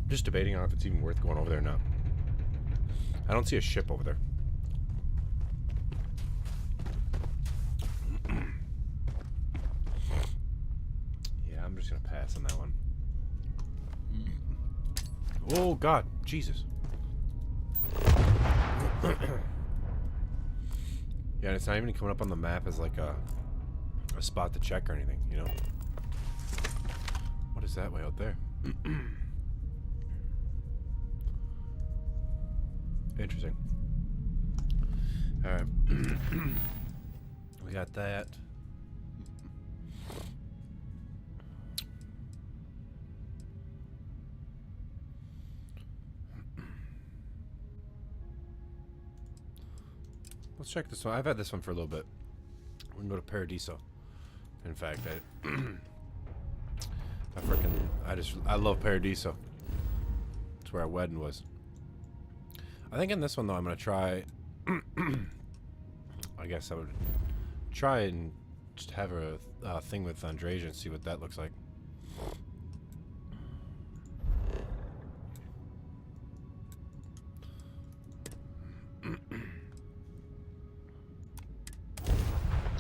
I'm just debating on if it's even worth going over there or not. I don't see a ship over there. Yeah, I'm just gonna pass on that one. Oh God, Jesus. Yeah, and it's not even coming up on the map as like a spot to check or anything, you know? What is that way out there? Interesting. Alright. We got that. Let's check this one. I've had this one for a little bit. We're gonna go to Paradiso. In fact, I love Paradiso. It's where our wedding was. I think in this one though, I'm gonna try. I guess I would try and just have a thing with Andreja and see what that looks like.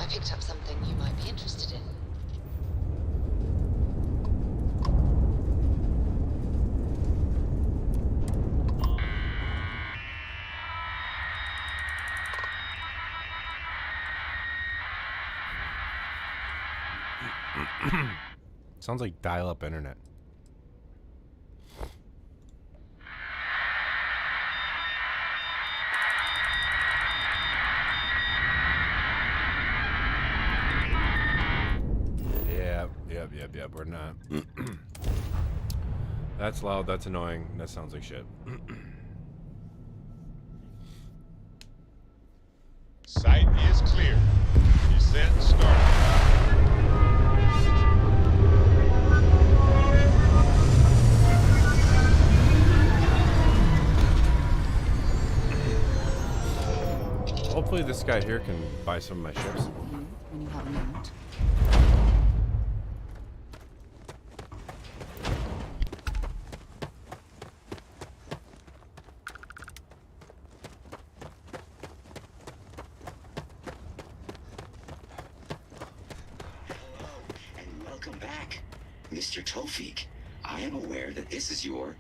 I picked up something you might be interested in. Sounds like dial-up internet. Yep, we're not. That's loud, that's annoying, that sounds like shit. Site is clear. Descent started. Hopefully this guy here can buy some of my ships. When you have a moment. Welcome back, Mr. Tofik. I am aware that this is your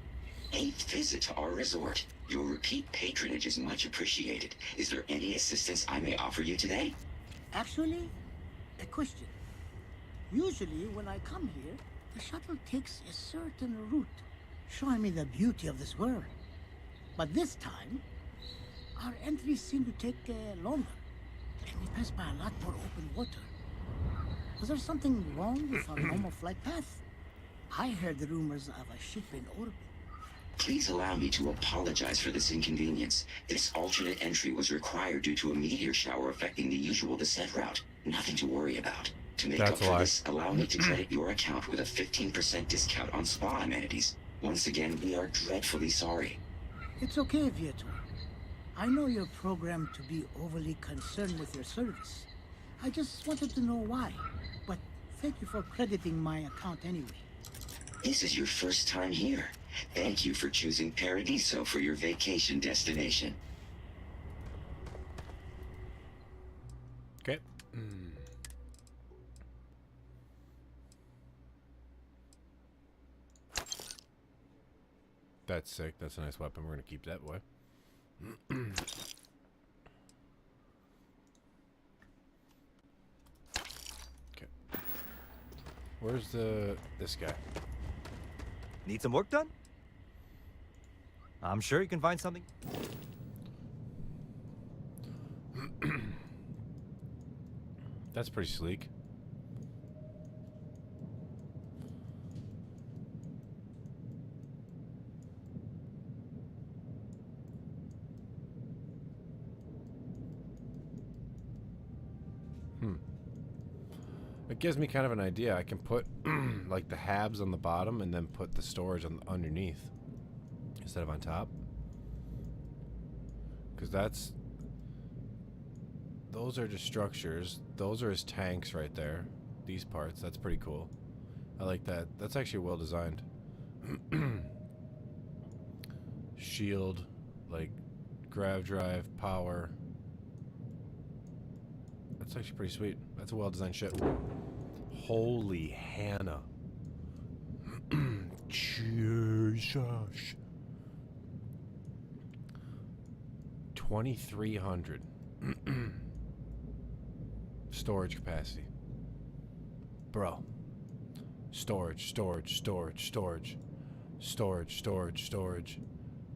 8th visit to our resort. Your repeat patronage is much appreciated. Is there any assistance I may offer you today? Actually, a question. Usually when I come here, the shuttle takes a certain route, showing me the beauty of this world. But this time, our entries seem to take longer, and we pass by a lot more open water. Was there something wrong with our normal flight path? I heard the rumors of a ship in orbit. Please allow me to apologize for this inconvenience. This alternate entry was required due to a meteor shower affecting the usual descent route. Nothing to worry about. To make up for this, allow me to credit your account with a 15% discount on spa amenities. Once again, we are dreadfully sorry. It's okay, Viator. I know you're programmed to be overly concerned with your service. I just wanted to know why. But thank you for crediting my account anyway. This is your first time here. Thank you for choosing Paradiso for your vacation destination. Okay. That's sick. That's a nice weapon. We're gonna keep that boy. Okay. Where's this guy? Need some work done? I'm sure you can find something. That's pretty sleek. It gives me kind of an idea. I can put like the habs on the bottom and then put the storage on underneath instead of on top. Because those are just structures. Those are his tanks right there. These parts. That's pretty cool. I like that. That's actually well designed. Shield, like grav drive, power. That's actually pretty sweet. That's a well designed ship. Holy Hannah. Jesus. 2,300 storage capacity. Bro. Storage.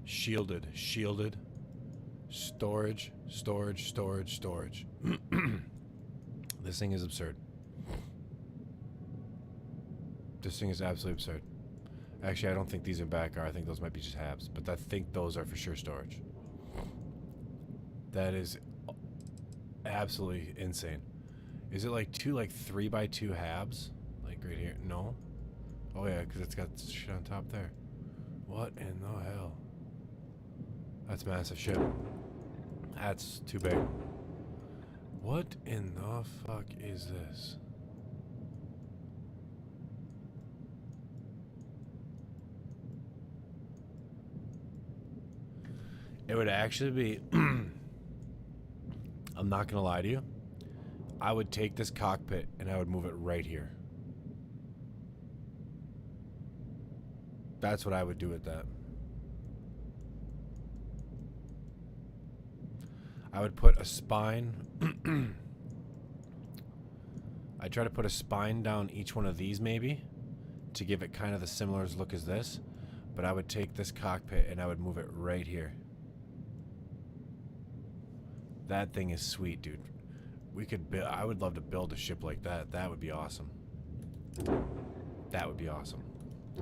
Shielded. Storage. This thing is absurd. This thing is absolutely absurd. Actually, I don't think these are back are. I think those might be just habs. But I think those are for sure storage. That is absolutely insane. Is it like 3x2 halves? Like right here? No? Oh yeah, because it's got shit on top there. What in the hell? That's a massive ship. That's too big. What in the fuck is this? It would actually be... I'm not gonna lie to you. I would take this cockpit and I would move it right here. That's what I would do with that. I would put a spine. I'd try to put a spine down each one of these maybe to give it kind of the similar look as this. But I would take this cockpit and I would move it right here. That thing is sweet, dude. We could build. I would love to build a ship like that. That would be awesome. That would be awesome.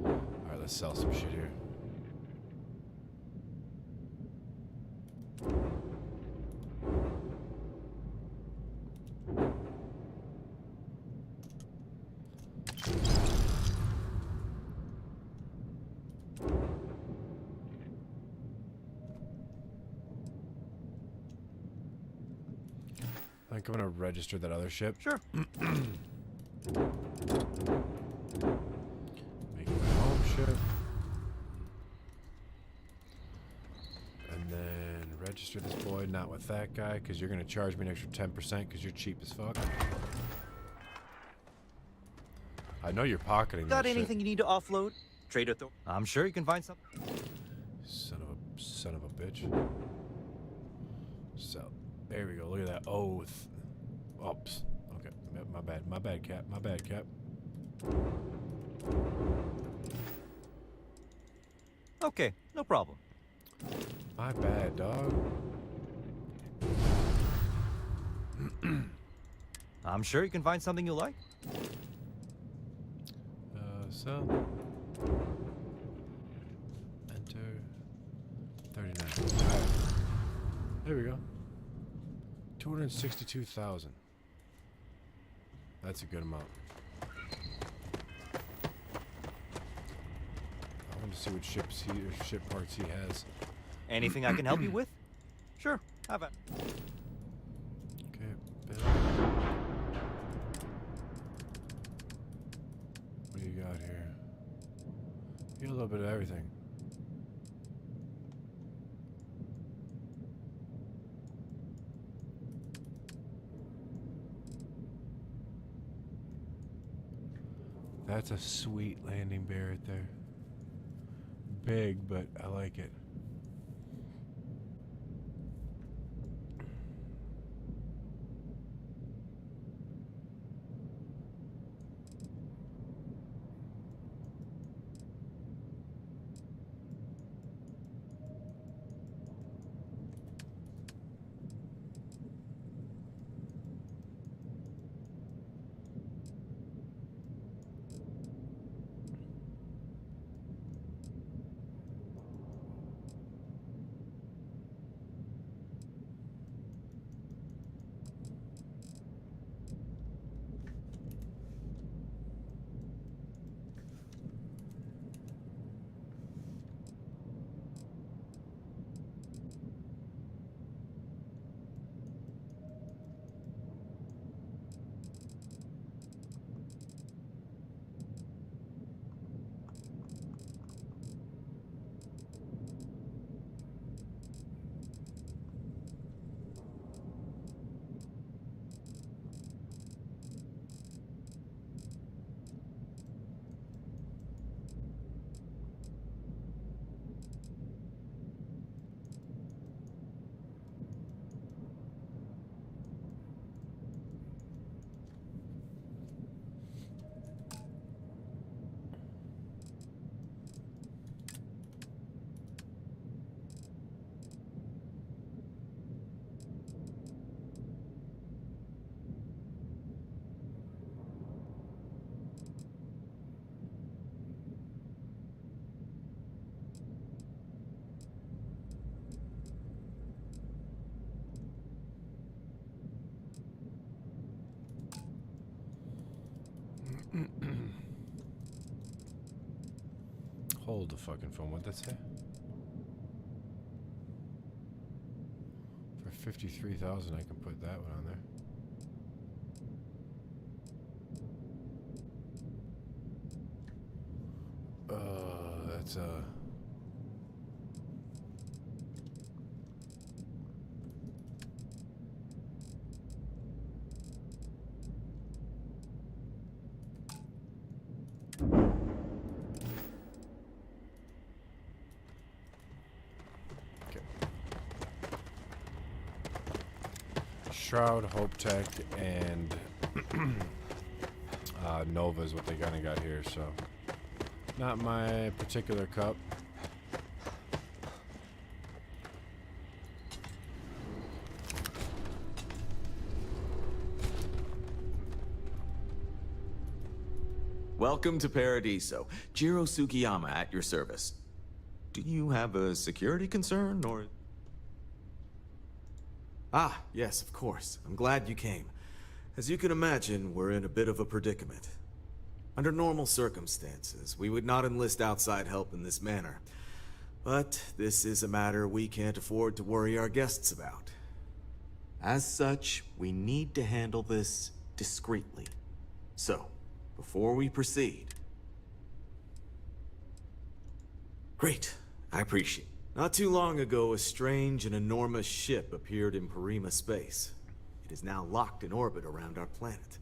All right, let's sell some shit here. I think I'm gonna register that other ship. Sure. Make it my home ship. And then register this boy, not with that guy, because you're gonna charge me an extra 10% because you're cheap as fuck. I know you're pocketing Got that anything you need to offload? Trader Thor. I'm sure you can find something. Son of a bitch. So, there we go. Look at that. Oh, oops. Okay, my bad. My bad, Cap. My bad, Cap. Okay, no problem. My bad, dog. I'm sure you can find something you like. So enter 39. Right. There we go. 262,000. That's a good amount. I want to see what ships ship parts he has. Anything I can help you with? Sure, have it. Okay, build. What do you got here? You got a little bit of everything. That's a sweet landing bay right there. Big, but I like it. Hold the fucking phone. What'd that say? For 53,000, I can put that one on there. That's Shroud, Hope Tech, and Nova is what they kind of got here, so not my particular cup. Welcome to Paradiso. Jiro Sugiyama at your service. Do you have a security concern, or...? Ah, yes, of course. I'm glad you came. As you can imagine, we're in a bit of a predicament. Under normal circumstances, we would not enlist outside help in this manner. But this is a matter we can't afford to worry our guests about. As such, we need to handle this discreetly. So, before we proceed... Great, I appreciate it. Not too long ago, a strange and enormous ship appeared in Parima space. It is now locked in orbit around our planet.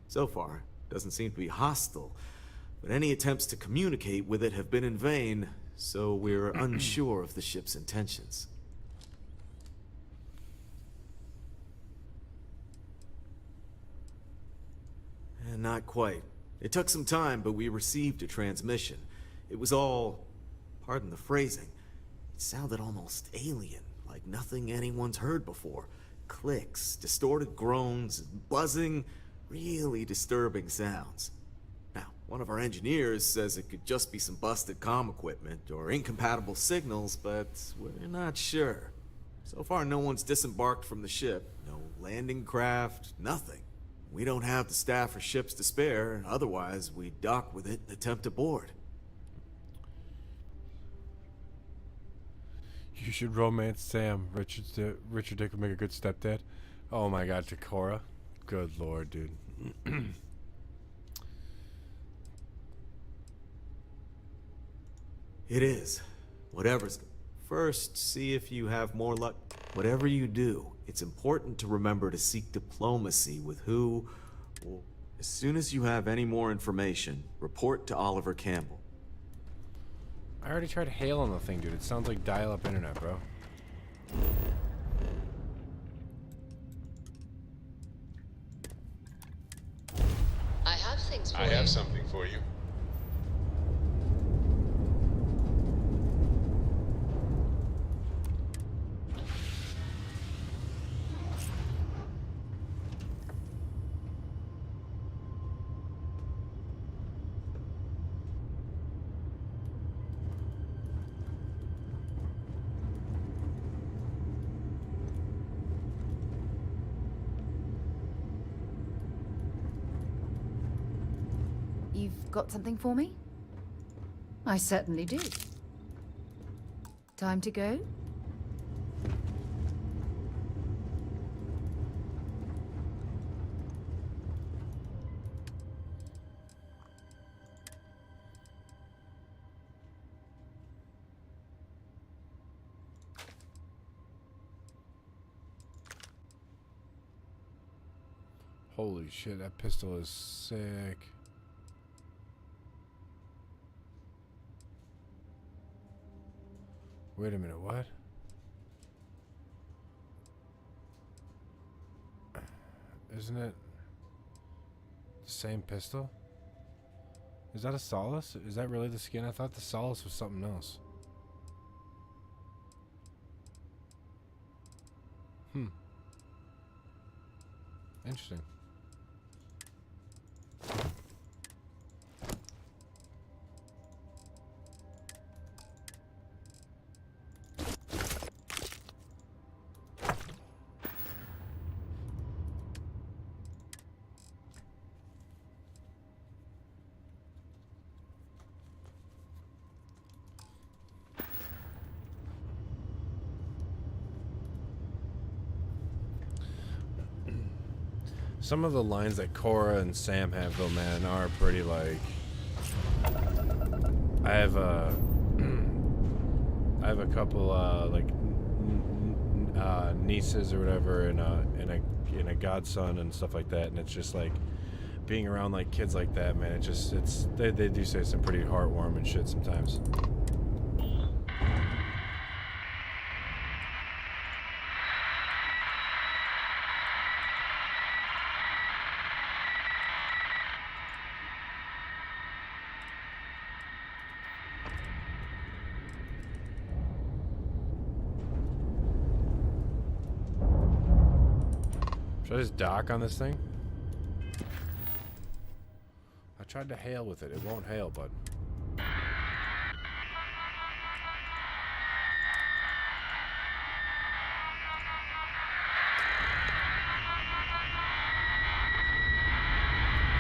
So far, it doesn't seem to be hostile, but any attempts to communicate with it have been in vain, so we're unsure of the ship's intentions. And not quite. It took some time, but we received a transmission. It was all, pardon the phrasing, it sounded almost alien, like nothing anyone's heard before. Clicks, distorted groans, buzzing, really disturbing sounds. Now, one of our engineers says it could just be some busted comm equipment or incompatible signals, but we're not sure. So far, no one's disembarked from the ship. No landing craft, nothing. We don't have the staff or ships to spare, otherwise we'd dock with it and attempt to board. You should romance Sam. Richard Dick would make a good stepdad. Oh my god, Takora. Good lord, dude. It is. Whatever's... First, see if you have more luck. Whatever you do, it's important to remember to seek diplomacy with who... Well, as soon as you have any more information, report to Oliver Campbell. I already tried Hail on the thing, dude. It sounds like dial-up internet, bro. I have things for I you. have something for you. You've got something for me? I certainly do. Time to go? Holy shit, that pistol is sick. Wait a minute, what? Isn't it the same pistol? Is that a Solace? Is that really the skin? I thought the Solace was something else. Interesting. Some of the lines that Cora and Sam have, though, man, are pretty like. I have a couple like nieces or whatever, and a godson and stuff like that, and it's just like being around like kids like that, man. They do say some pretty heartwarming shit sometimes. Should I just dock on this thing? I tried to hail with it. It won't hail, bud.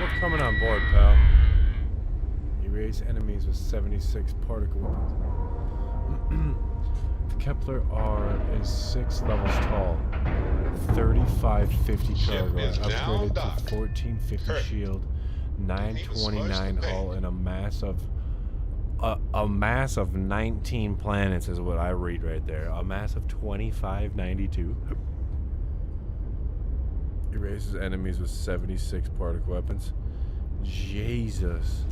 We're coming on board, pal. Erase enemies with 76 particle weapons. The Kepler R is 6 levels tall. 3550 cargo, upgraded to 1450 shield, 929 hull, and a mass of 19 planets is what I read right there. A mass of 2592. Erases enemies with 76 particle weapons. Jesus.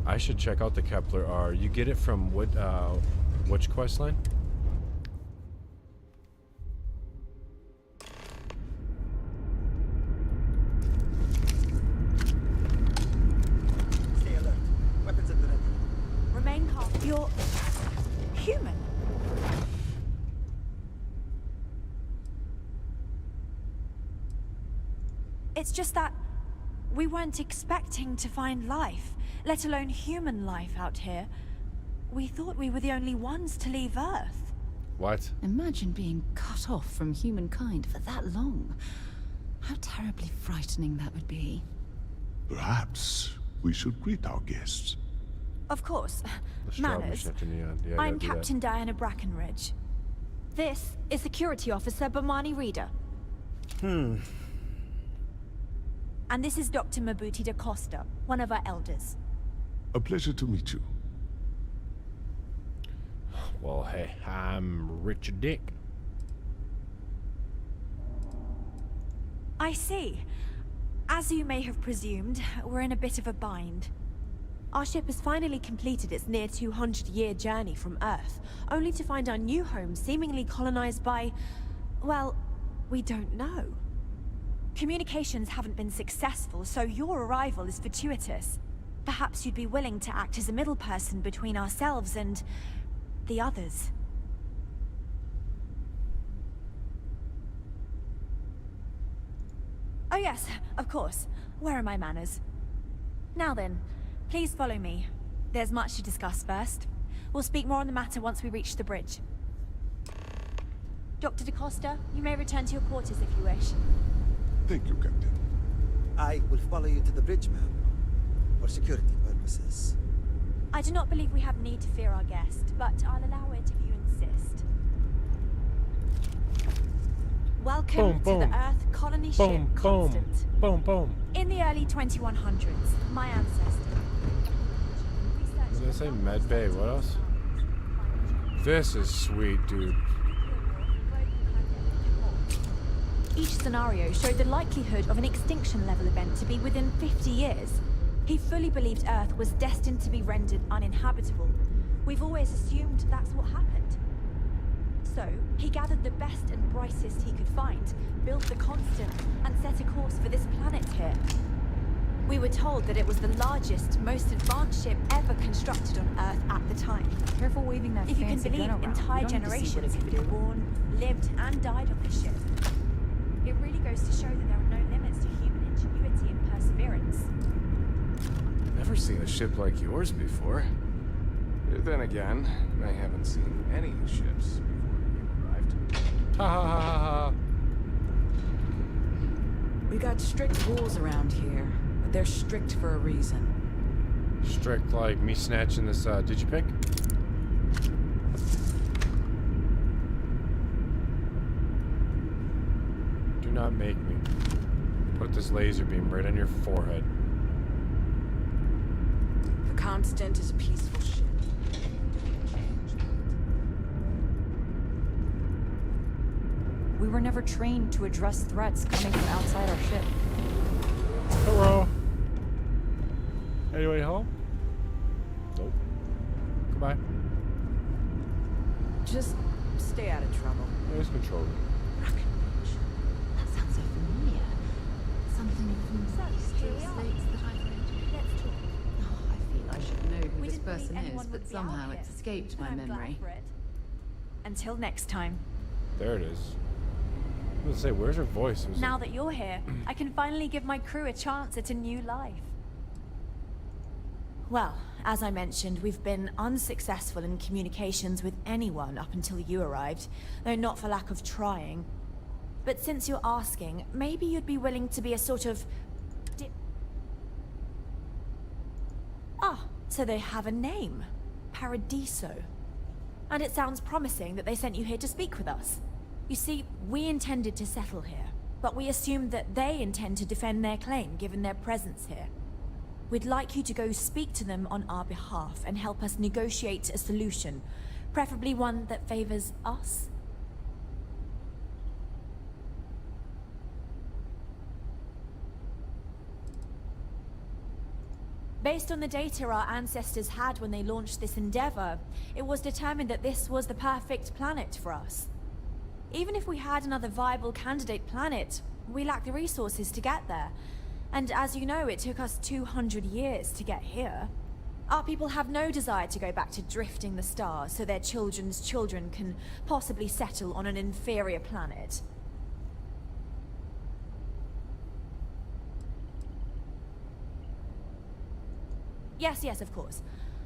I should check out the Kepler R. You get it from what? Which quest line? Stay alert. Weapons at the ready. Remain calm. You're human. It's just that we weren't expecting to find life, let alone human life out here. We thought we were the only ones to leave Earth. What? Imagine being cut off from humankind for that long. How terribly frightening that would be. Perhaps we should greet our guests. Of course. The straw Manners. machine at the end. Yeah, I'm gotta do that. Captain Diana Brackenridge. This is Security Officer Bomani Reader. And this is Dr. Mabuti da Costa, one of our elders. A pleasure to meet you. Well, hey, I'm Richard Dick. I see. As you may have presumed, we're in a bit of a bind. Our ship has finally completed its near 200-year journey from Earth, only to find our new home seemingly colonized by... well, we don't know. Communications haven't been successful, so your arrival is fortuitous. Perhaps you'd be willing to act as a middle person between ourselves and... the others. Oh yes, of course. Where are my manners? Now then, please follow me. There's much to discuss first. We'll speak more on the matter once we reach the bridge. Dr. da Costa, you may return to your quarters if you wish. Thank you, Captain. I will follow you to the bridge, ma'am. For security purposes. I do not believe we have need to fear our guest, but I'll allow it if you insist. Welcome to the Earth colony ship Constant. Boom, boom. In the early 2100s, my ancestor... What did I say? Medbay, what else? This is sweet, dude. Each scenario showed the likelihood of an extinction-level event to be within 50 years. He fully believed Earth was destined to be rendered uninhabitable. We've always assumed that's what happened. So, he gathered the best and brightest he could find, built the Constant, and set a course for this planet here. We were told that it was the largest, most advanced ship ever constructed on Earth at the time. Careful waving that If you can fancy believe, gun around. entire You don't have to see what generations it have can been do. born, lived, and died on this ship. It really goes to show that there are no limits to human ingenuity and perseverance. Never seen a ship like yours before. Then again, I haven't seen any ships before you arrived. Ha ha ha ha ha. We got strict rules around here, but they're strict for a reason. Strict like me snatching this digipic? Do not make me put this laser beam right on your forehead. The Constant is a peaceful ship. We were never trained to address threats coming from outside our ship. Hello. Anyway, home? Nope. Goodbye. Just stay out of trouble. There's control room. That sounds so familiar. Something from history slates that I've read. Let's talk. Oh, I feel I should know who We this didn't think person anyone is, would but be out somehow here, it's escaped my and I'm glad memory. for it. Until next time. There it is. I was gonna say, where's her voice? It was Now like- that you're here, I can finally give my crew a chance at a new life. Well, as I mentioned, we've been unsuccessful in communications with anyone up until you arrived, though not for lack of trying. But since you're asking, maybe you'd be willing to be a sort of... so they have a name. Paradiso. And it sounds promising that they sent you here to speak with us. You see, we intended to settle here, but we assumed that they intend to defend their claim given their presence here. We'd like you to go speak to them on our behalf and help us negotiate a solution, preferably one that favors us. Based on the data our ancestors had when they launched this endeavor, it was determined that this was the perfect planet for us. Even if we had another viable candidate planet, we lack the resources to get there. And as you know, it took us 200 years to get here. Our people have no desire to go back to drifting the stars so their children's children can possibly settle on an inferior planet. Yes, of course.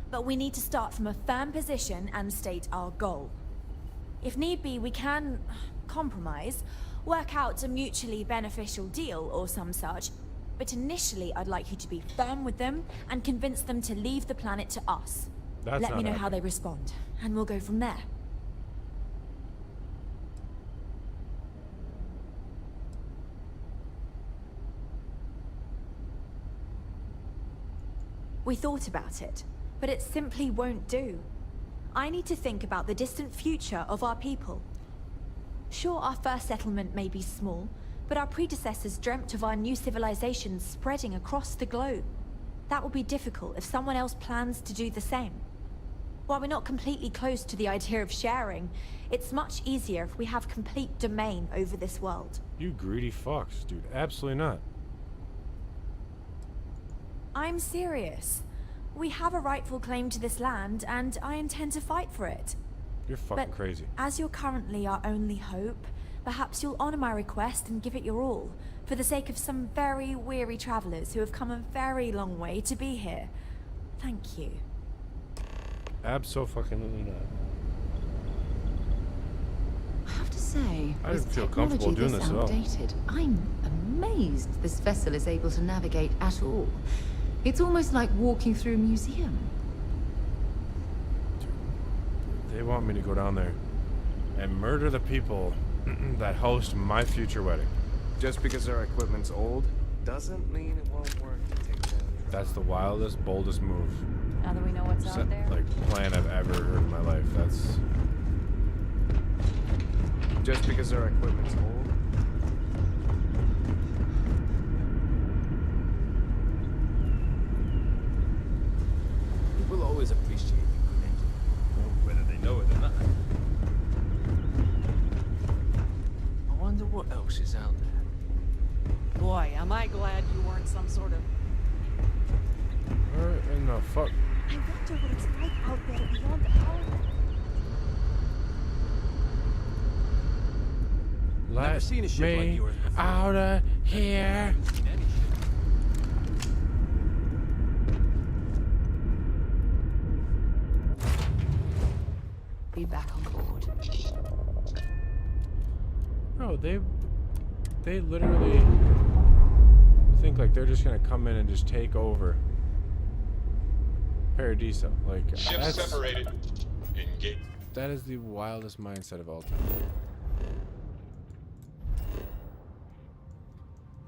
But we need to start from a firm position and state our goal. If need be, we can compromise, work out a mutually beneficial deal or some such. But initially, I'd like you to be firm with them and convince them to leave the planet to us. Let me know how they respond, and we'll go from there. We thought about it, but it simply won't do. I need to think about the distant future of our people. Sure, our first settlement may be small, but our predecessors dreamt of our new civilization spreading across the globe. That will be difficult if someone else plans to do the same. While we're not completely close to the idea of sharing, it's much easier if we have complete domain over this world. You greedy fucks, dude. Absolutely not. I'm serious. We have a rightful claim to this land, and I intend to fight for it. You're fucking crazy. As you're currently our only hope, perhaps you'll honor my request and give it your all, for the sake of some very weary travelers who have come a very long way to be here. Thank you. Abso-fucking-lutely not. I have to say, I with didn't feel comfortable technology doing this this at all. outdated, I'm amazed this vessel is able to navigate at all. It's almost like walking through a museum. They want me to go down there and murder the people that host my future wedding. Just because our equipment's old doesn't mean it won't work to take down. That's the wildest, boldest move. Now that we know what's out there. Like plan I've ever heard in my life. That's Just because our equipment's old. People always appreciate you connecting, whether they know it or not. I wonder what else is out there. Boy, am I glad you weren't some sort of... where in the fuck? I wonder what it's like out there beyond our... Never seen a ship like yours before. Out of here. Be back on board. Bro, they literally think like they're just gonna come in and just take over Paradiso. Like Ships separated. Engage. that is the wildest mindset of all time.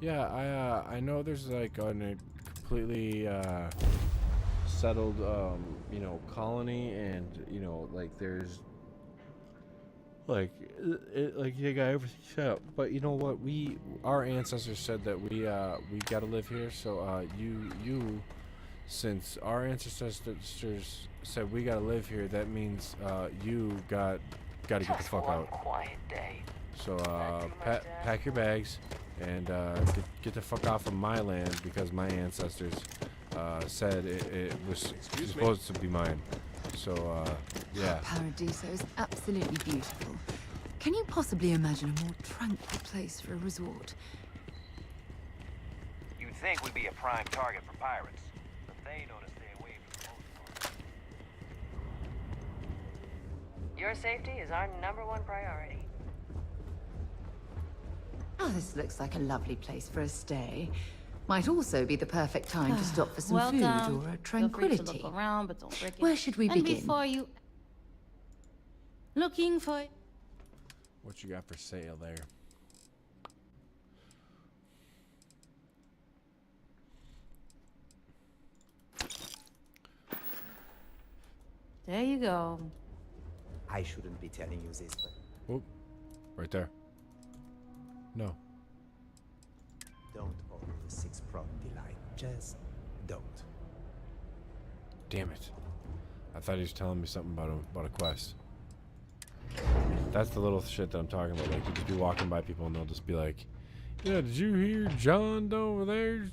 Yeah, I know there's like a completely settled, you know, colony, and you know, like there's like like you got everything set up. But you know what? Our ancestors said that we gotta live here. So you since our ancestors said we gotta live here, that means you gotta get the fuck out. Quiet day. So pack your bags and get the fuck off of my land, because my ancestors said it was supposed to be mine. So yeah. Paradiso is absolutely beautiful. Can you possibly imagine a more tranquil place for a resort? You'd think we'd be a prime target for pirates, but they know to stay away from the most part. Your safety is our #1 priority. Oh, this looks like a lovely place for a stay. Might also be the perfect time to stop for some food or a tranquility. Feel free to look around, but don't break it. Where should we and begin? Before you looking for What you got for sale there? there you go. I shouldn't be telling you this, but Oop, right there. No. don't order the 6 property line. Just don't. Damn it. I thought he was telling me something about a quest. That's the little shit that I'm talking about. Like, you just be walking by people and they'll just be like, yeah, did you hear John over there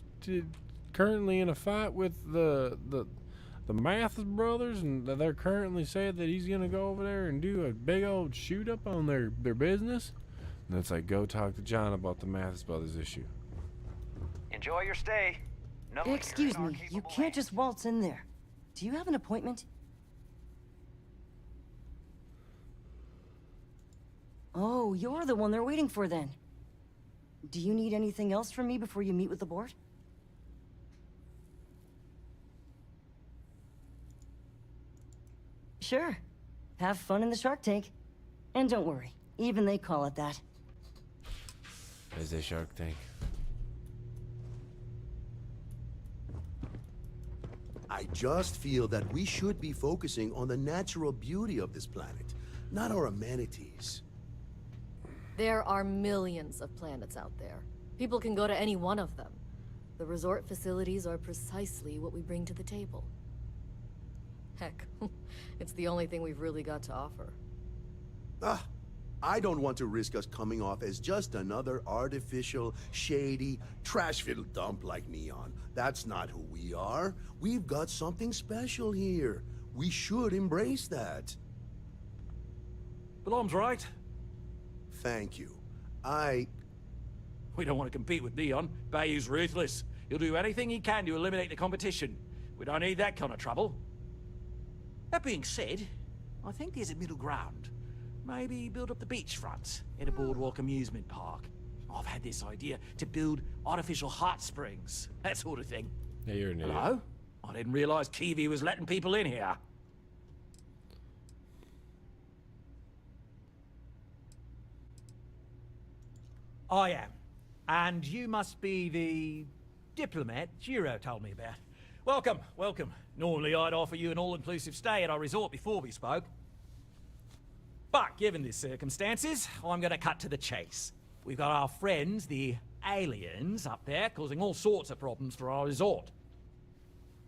currently in a fight with the Mathis brothers, and they're currently saying that he's gonna go over there and do a big old shoot up on their business? And it's like, go talk to John about the Mathis brothers issue. Enjoy your stay. No, Excuse me, you can't just waltz in there. Do you have an appointment? Oh, you're the one they're waiting for then. Do you need anything else from me before you meet with the board? Sure. Have fun in the Shark Tank. And don't worry, even they call it that. Is a Shark Tank. I just feel that we should be focusing on the natural beauty of this planet, not our amenities. There are millions of planets out there. People can go to any one of them. The resort facilities are precisely what we bring to the table. Heck, it's the only thing we've really got to offer. I don't want to risk us coming off as just another artificial, shady, trash-filled dump like Neon. That's not who we are. We've got something special here. We should embrace that. Belom's right. Thank you. We don't want to compete with Neon. Bayou's ruthless. He'll do anything he can to eliminate the competition. We don't need that kind of trouble. That being said, I think there's a middle ground. Maybe build up the beachfront in a boardwalk amusement park. I've had this idea to build artificial hot springs, that sort of thing. Yeah, you're an idiot. Hello? I didn't realize Kiwi was letting people in here. I am. And you must be the diplomat Jiro told me about. Welcome, welcome. Normally I'd offer you an all-inclusive stay at our resort before we spoke. But given the circumstances, I'm gonna cut to the chase. We've got our friends, the aliens, up there, causing all sorts of problems for our resort.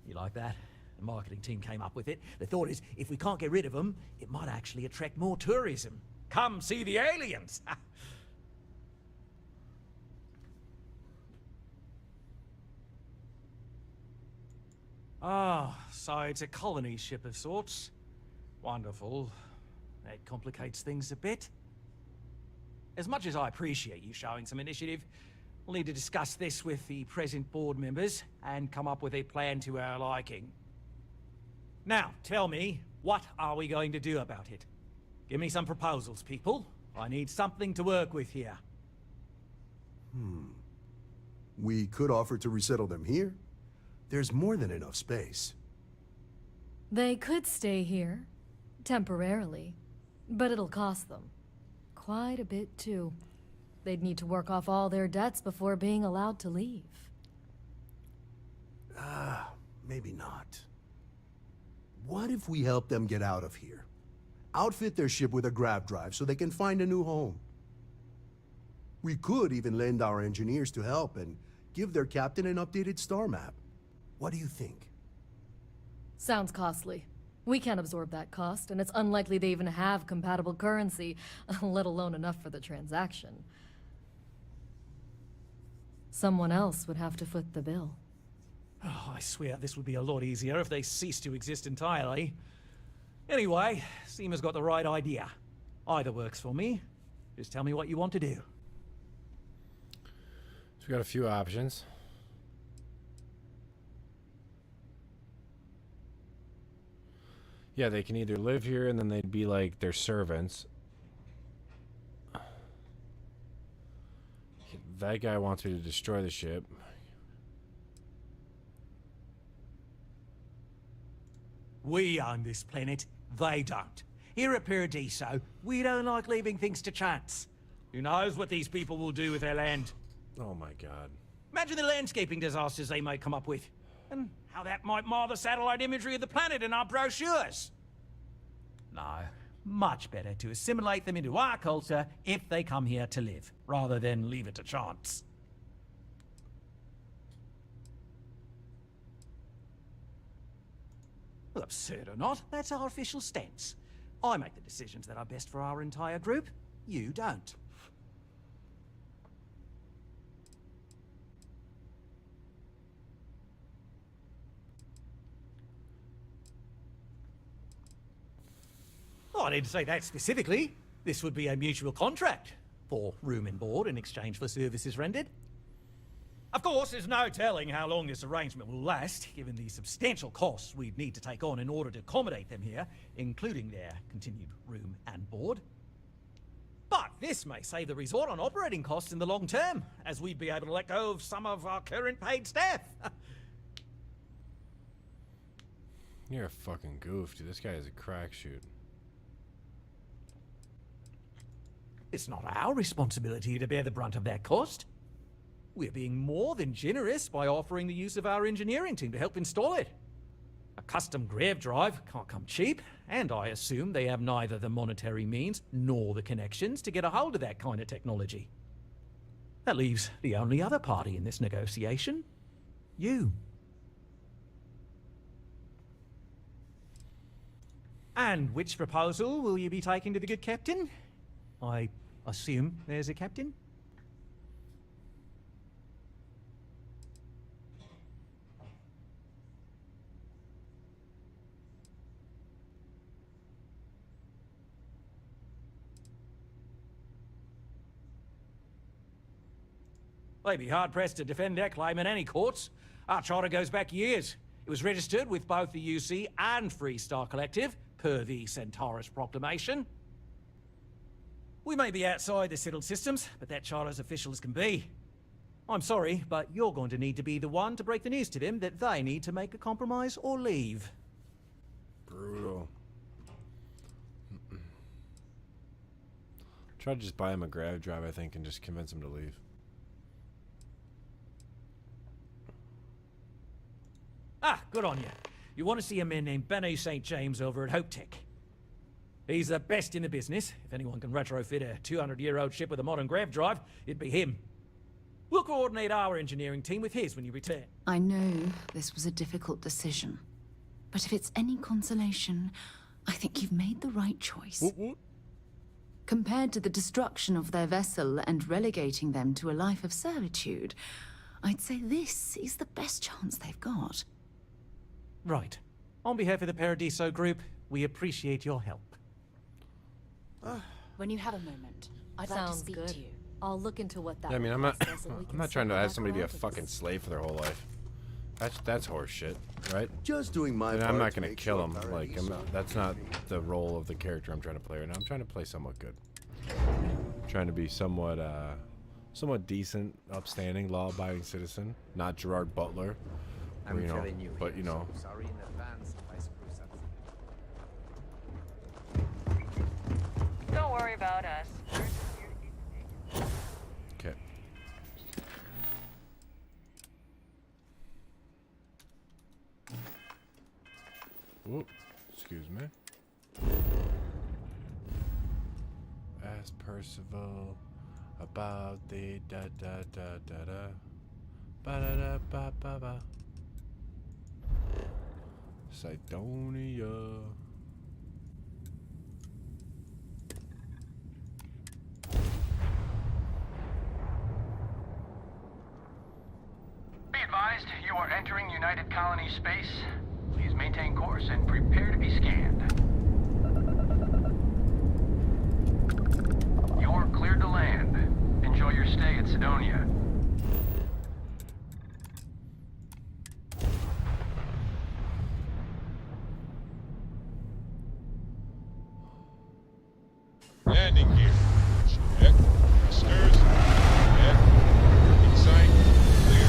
You like that? The marketing team came up with it. The thought is, if we can't get rid of them, it might actually attract more tourism. Come see the aliens! Ah, so it's a colony ship of sorts. Wonderful. That complicates things a bit. As much as I appreciate you showing some initiative, we'll need to discuss this with the present board members and come up with a plan to our liking. Now, tell me, what are we going to do about it? Give me some proposals, people. I need something to work with here. We could offer to resettle them here. There's more than enough space. They could stay here, temporarily, but it'll cost them. Quite a bit, too. They'd need to work off all their debts before being allowed to leave. Maybe not. What if we help them get out of here? Outfit their ship with a grav drive so they can find a new home. We could even lend our engineers to help and give their captain an updated star map. What do you think? Sounds costly. We can't absorb that cost, and it's unlikely they even have compatible currency, let alone enough for the transaction. Someone else would have to foot the bill. Oh, I swear this would be a lot easier if they ceased to exist entirely. Anyway, Seema's got the right idea. Either works for me. Just tell me what you want to do. So we got a few options. Yeah, they can either live here and then they'd be like their servants. That guy wants me to destroy the ship. We own this planet, they don't. Here at Paradiso, we don't like leaving things to chance. Who knows what these people will do with their land? Oh my god. Imagine the landscaping disasters they might come up with. And how that might mar the satellite imagery of the planet in our brochures. No, much better to assimilate them into our culture if they come here to live, rather than leave it to chance. Well, absurd or not, that's our official stance. I make the decisions that are best for our entire group. You don't. Oh, I didn't say that specifically. This would be a mutual contract for room and board in exchange for services rendered. Of course, there's no telling how long this arrangement will last, given the substantial costs we'd need to take on in order to accommodate them here, including their continued room and board. But this may save the resort on operating costs in the long term, as we'd be able to let go of some of our current paid staff. You're a fucking goof, dude. This guy is a crack shoot. It's not our responsibility to bear the brunt of that cost. We're being more than generous by offering the use of our engineering team to help install it. A custom grav drive can't come cheap, and I assume they have neither the monetary means nor the connections to get a hold of that kind of technology. That leaves the only other party in this negotiation. You. And which proposal will you be taking to the good captain? I assume there's a captain? They'd be hard-pressed to defend their claim in any courts. Our charter goes back years. It was registered with both the UC and Freestar Collective, per the Centaurus Proclamation. We may be outside the settled systems, but that charter's official as can be. I'm sorry, but you're going to need to be the one to break the news to them that they need to make a compromise or leave. Brutal. Try to just buy him a grav drive, I think, and just convince him to leave. Ah, good on you. You want to see a man named Benny St. James over at Hope Tech. He's the best in the business. If anyone can retrofit a 200-year-old ship with a modern grav drive, it'd be him. We'll coordinate our engineering team with his when you return. I know this was a difficult decision, but if it's any consolation, I think you've made the right choice. Compared to the destruction of their vessel and relegating them to a life of servitude, I'd say this is the best chance they've got. Right. On behalf of the Paradiso Group, we appreciate your help. When you have a moment, I'd like to speak to you. I'll look into what that. Yeah, I mean, I'm not trying to have have somebody be a fucking slave for their whole life. That's horse shit, right? Just doing my And part I'm not to gonna make kill sure him. Like, that's not the role of the character I'm trying to play right now. I'm trying to play somewhat good. I'm trying to be somewhat decent, upstanding, law-abiding citizen, not Gerard Butler. I'm you know, fairly new but here, you know. so sorry in advance if I screw something. Don't worry about us. Ask Percival about the da da da da da ba da da ba ba ba. Sidonia. Be advised, you are entering United Colony space. Please maintain course and prepare to be scanned. You're cleared to land. Enjoy your stay at Sidonia. Landing gear. Check. Thrusters. Check. Working sight. Clear.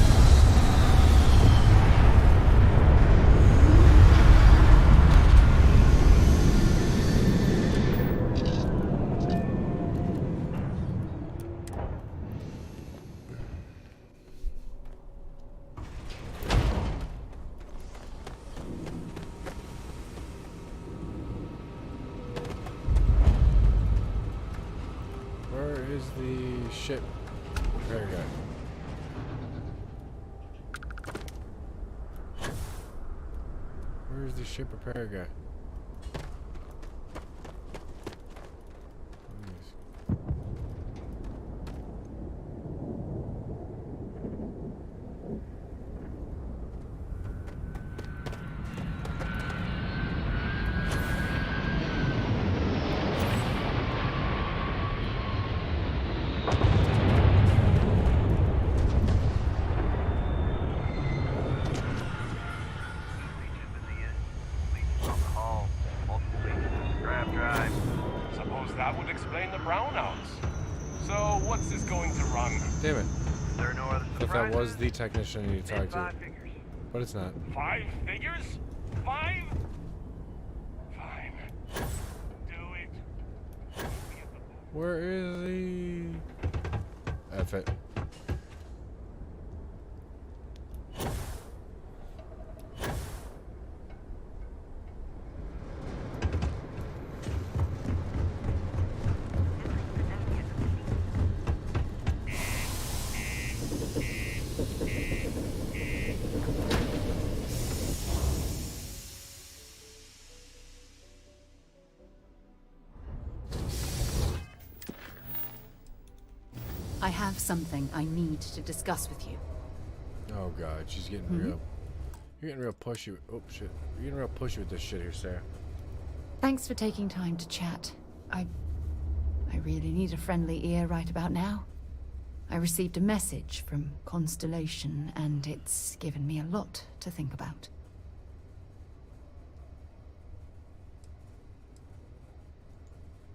Where is the ship repair guy? Where is the ship repair guy? Suppose that would explain the brownouts. So, what's this going to run? Damn it. There are no other I thought that was the technician I need to talk to. figures. But it's not. 5 figures? 5? Fine. Do it. Where is he? F it. I have something I need to discuss with you. Oh god, she's getting real. You're getting real pushy. Oh shit. You're getting real pushy with this shit here, Sarah. Thanks for taking time to chat. I really need a friendly ear right about now. I received a message from Constellation, and it's given me a lot to think about.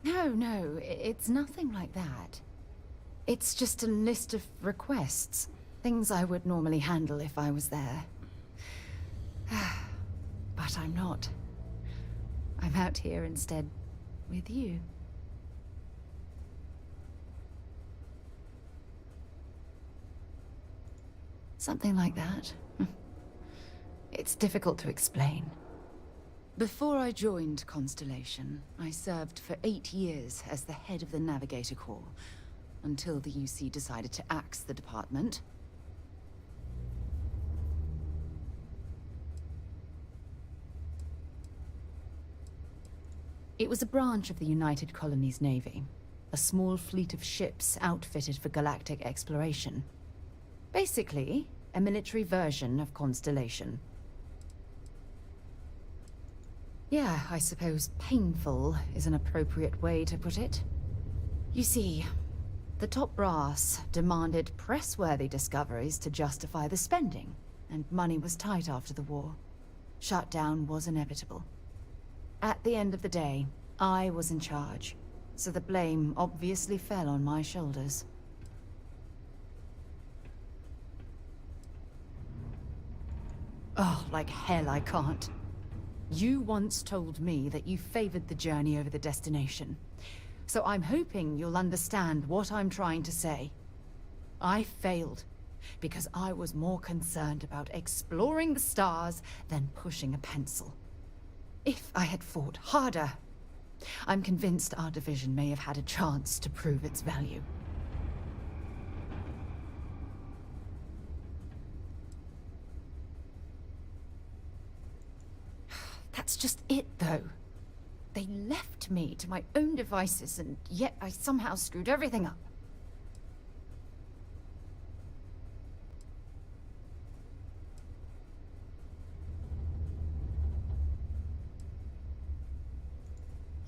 No, it's nothing like that. It's just a list of requests. Things I would normally handle if I was there. But I'm not. I'm out here instead with you. Something like that. It's difficult to explain. Before I joined Constellation, I served for 8 years as the head of the Navigator Corps, until the UC decided to axe the department. It was a branch of the United Colonies Navy, a small fleet of ships outfitted for galactic exploration. Basically, a military version of Constellation. Yeah, I suppose painful is an appropriate way to put it. You see, the top brass demanded press-worthy discoveries to justify the spending, and money was tight after the war. Shutdown was inevitable. At the end of the day, I was in charge, so the blame obviously fell on my shoulders. Oh, like hell I can't. You once told me that you favored the journey over the destination. So I'm hoping you'll understand what I'm trying to say. I failed because I was more concerned about exploring the stars than pushing a pencil. If I had fought harder, I'm convinced our division may have had a chance to prove its value. That's just it, though. They left me to my own devices, and yet I somehow screwed everything up.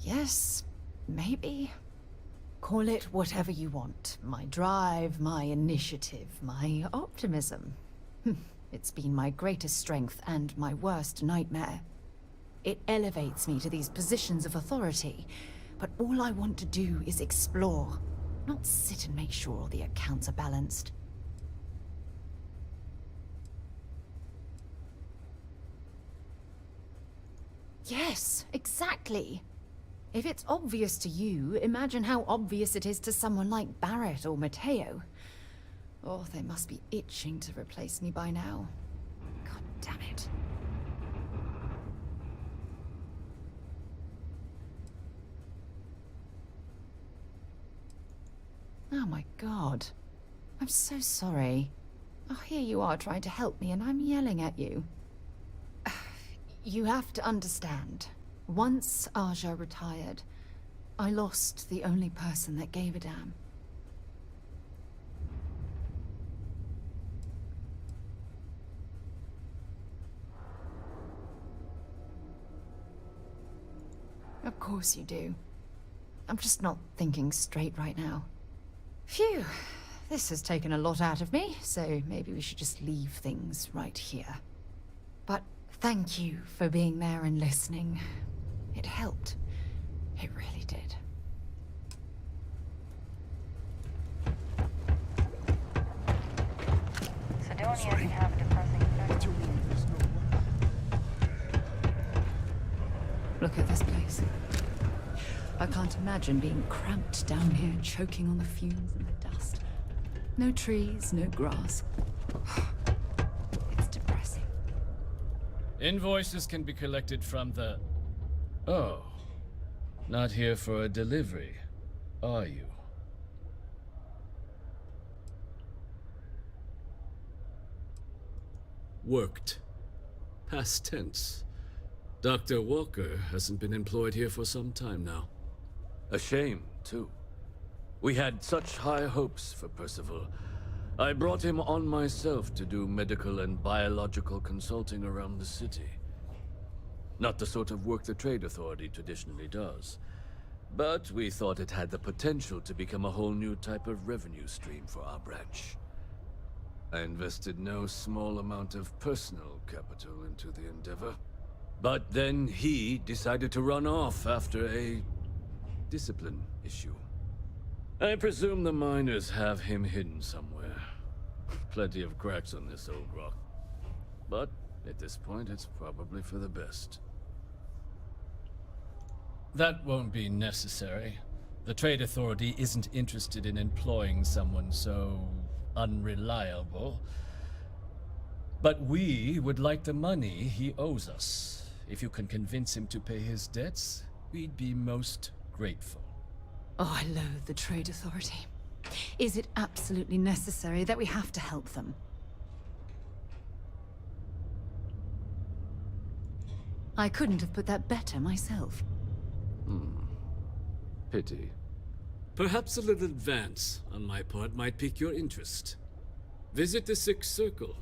Yes, maybe. Call it whatever you want. My drive, my initiative, my optimism. It's been my greatest strength and my worst nightmare. It elevates me to these positions of authority, but all I want to do is explore, not sit and make sure all the accounts are balanced. Yes, exactly. If it's obvious to you, imagine how obvious it is to someone like Barrett or Mateo. Oh, they must be itching to replace me by now. God damn it. Oh my God. I'm so sorry. Oh, here you are trying to help me and I'm yelling at you. You have to understand. Once Aja retired, I lost the only person that gave a damn. Of course you do. I'm just not thinking straight right now. Phew, this has taken a lot out of me, so maybe we should just leave things right here. But thank you for being there and listening. It helped. It really did. Sidonia can have a depressing effect. Look at this place. I can't imagine being cramped down here, choking on the fumes and the dust. No trees, no grass. It's depressing. Invoices can be collected from the... Oh. Not here for a delivery, are you? Worked. Past tense. Dr. Walker hasn't been employed here for some time now. A shame, too. We had such high hopes for Percival. I brought him on myself to do medical and biological consulting around the city. Not the sort of work the Trade Authority traditionally does. But we thought it had the potential to become a whole new type of revenue stream for our branch. I invested no small amount of personal capital into the endeavor. But then he decided to run off after a discipline issue. I presume the miners have him hidden somewhere. Plenty of cracks on this old rock. But at this point, it's probably for the best. That won't be necessary. The Trade Authority isn't interested in employing someone so unreliable. But we would like the money he owes us. If you can convince him to pay his debts, we'd be most grateful. Oh, I loathe the Trade Authority. Is it absolutely necessary that we have to help them? I couldn't have put that better myself. Pity. Perhaps a little advance on my part might pique your interest. Visit the Sixth Circle,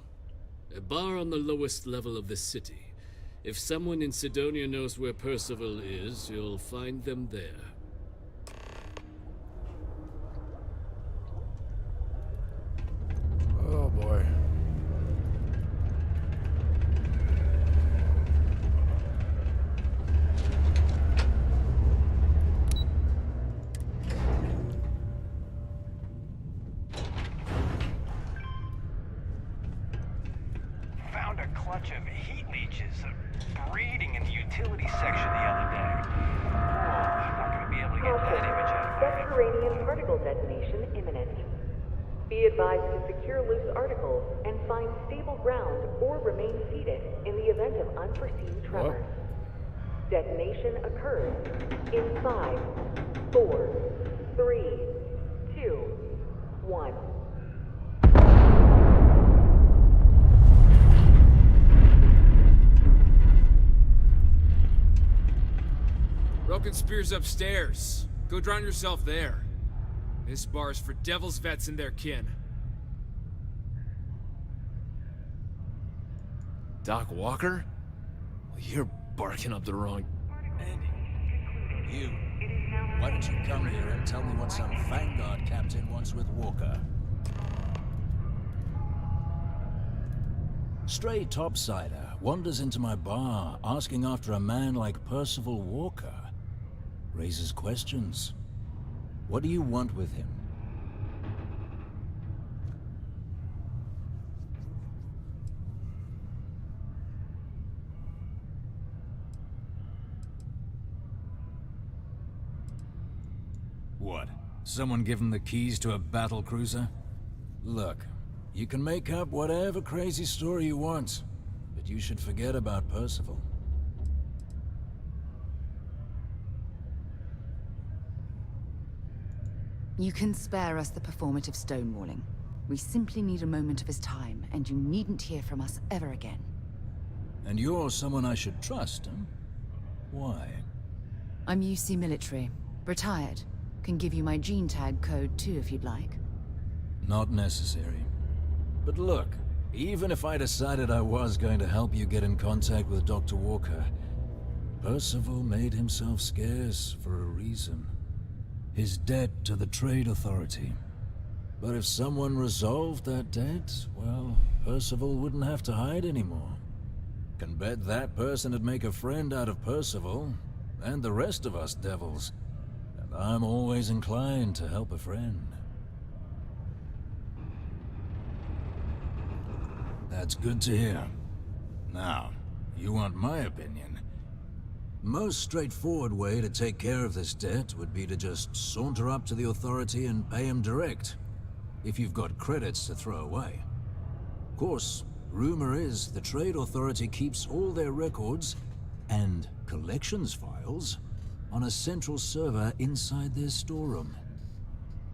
a bar on the lowest level of the city. If someone in Sidonia knows where Percival is, you'll find them there. Oh boy. Found a clutch of heat leeches breeding in the utility section the other day. Oh, not gonna be able to get that image out of my Subterranean particle detonation imminent. Be advised to secure loose articles and find stable ground or remain seated in the event of unforeseen tremors. Detonation occurs In 5, 4, 3, 2, 1. Broken Spear's upstairs. Go drown yourself there. This bar's for Devil's vets and their kin. Doc Walker? Well, you're barking up the wrong... Andy, you. Why don't you come here and tell me what some Vanguard captain wants with Walker? Stray topsider wanders into my bar asking after a man like Percival Walker. Raises questions. What do you want with him? What? Someone give him the keys to a battle cruiser? Look, you can make up whatever crazy story you want, but you should forget about Percival. You can spare us the performative stonewalling. We simply need a moment of his time, and you needn't hear from us ever again. And you're someone I should trust, huh? Why? I'm UC military. Retired. Can give you my gene tag code too if you'd like. Not necessary. But look, even if I decided I was going to help you get in contact with Dr. Walker, Percival made himself scarce for a reason. His debt to the Trade Authority. But if someone resolved that debt, well, Percival wouldn't have to hide anymore. Can bet that person would make a friend out of Percival, and the rest of us devils. And I'm always inclined to help a friend. That's good to hear. Now, you want my opinion? Most straightforward way to take care of this debt would be to just saunter up to the Authority and pay him direct, if you've got credits to throw away. Of course, rumor is the Trade Authority keeps all their records and collections files on a central server inside their storeroom.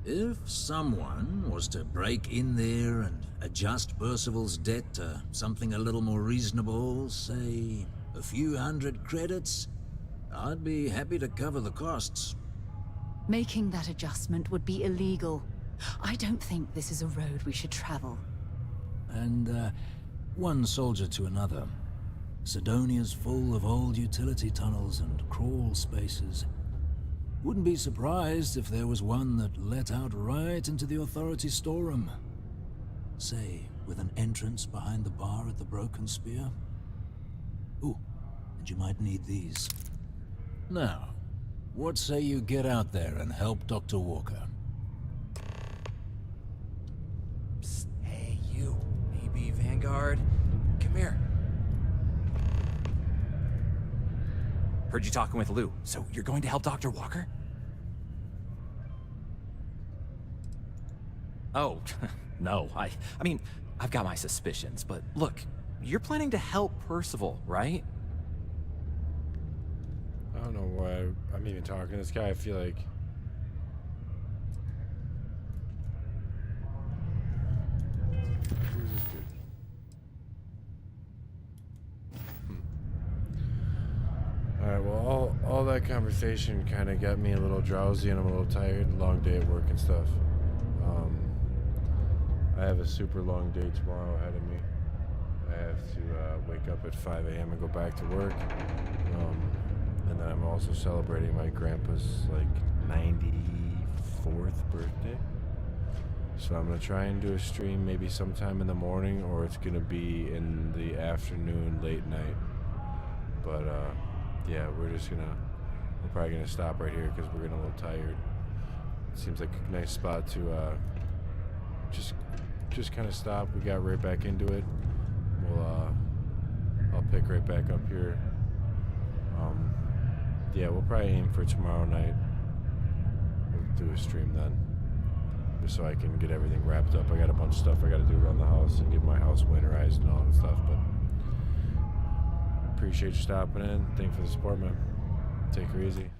If someone was to break in there and adjust Percival's debt to something a little more reasonable, say a few hundred credits, I'd be happy to cover the costs. Making that adjustment would be illegal. I don't think this is a road we should travel. And, one soldier to another. Sidonia's full of old utility tunnels and crawl spaces. Wouldn't be surprised if there was one that let out right into the Authority storeroom. Say, with an entrance behind the bar at the Broken Spear. Ooh, and you might need these. Now, what say you get out there and help Dr. Walker? Psst, hey, you. Maybe Vanguard? Come here. Heard you talking with Lou, so you're going to help Dr. Walker? Oh, no, I mean, I've got my suspicions, but look, you're planning to help Percival, right? I don't know why I'm even talking to this guy. I feel like... Who's this dude? Alright, well, all that conversation kind of got me a little drowsy and I'm a little tired. Long day at work and stuff. I have a super long day tomorrow ahead of me. I have to wake up at 5 a.m. and go back to work. And then I'm also celebrating my grandpa's, like, 94th birthday. So I'm going to try and do a stream maybe sometime in the morning, or it's going to be in the afternoon, late night. But, yeah, we're probably going to stop right here because we're getting a little tired. It seems like a nice spot to, just kind of stop. We got right back into it. I'll pick right back up here. Yeah, we'll probably aim for tomorrow night. We'll do a stream then, just so I can get everything wrapped up. I got a bunch of stuff I got to do around the house and get my house winterized and all that stuff. But appreciate you stopping in. Thanks for the support, man. Take her easy.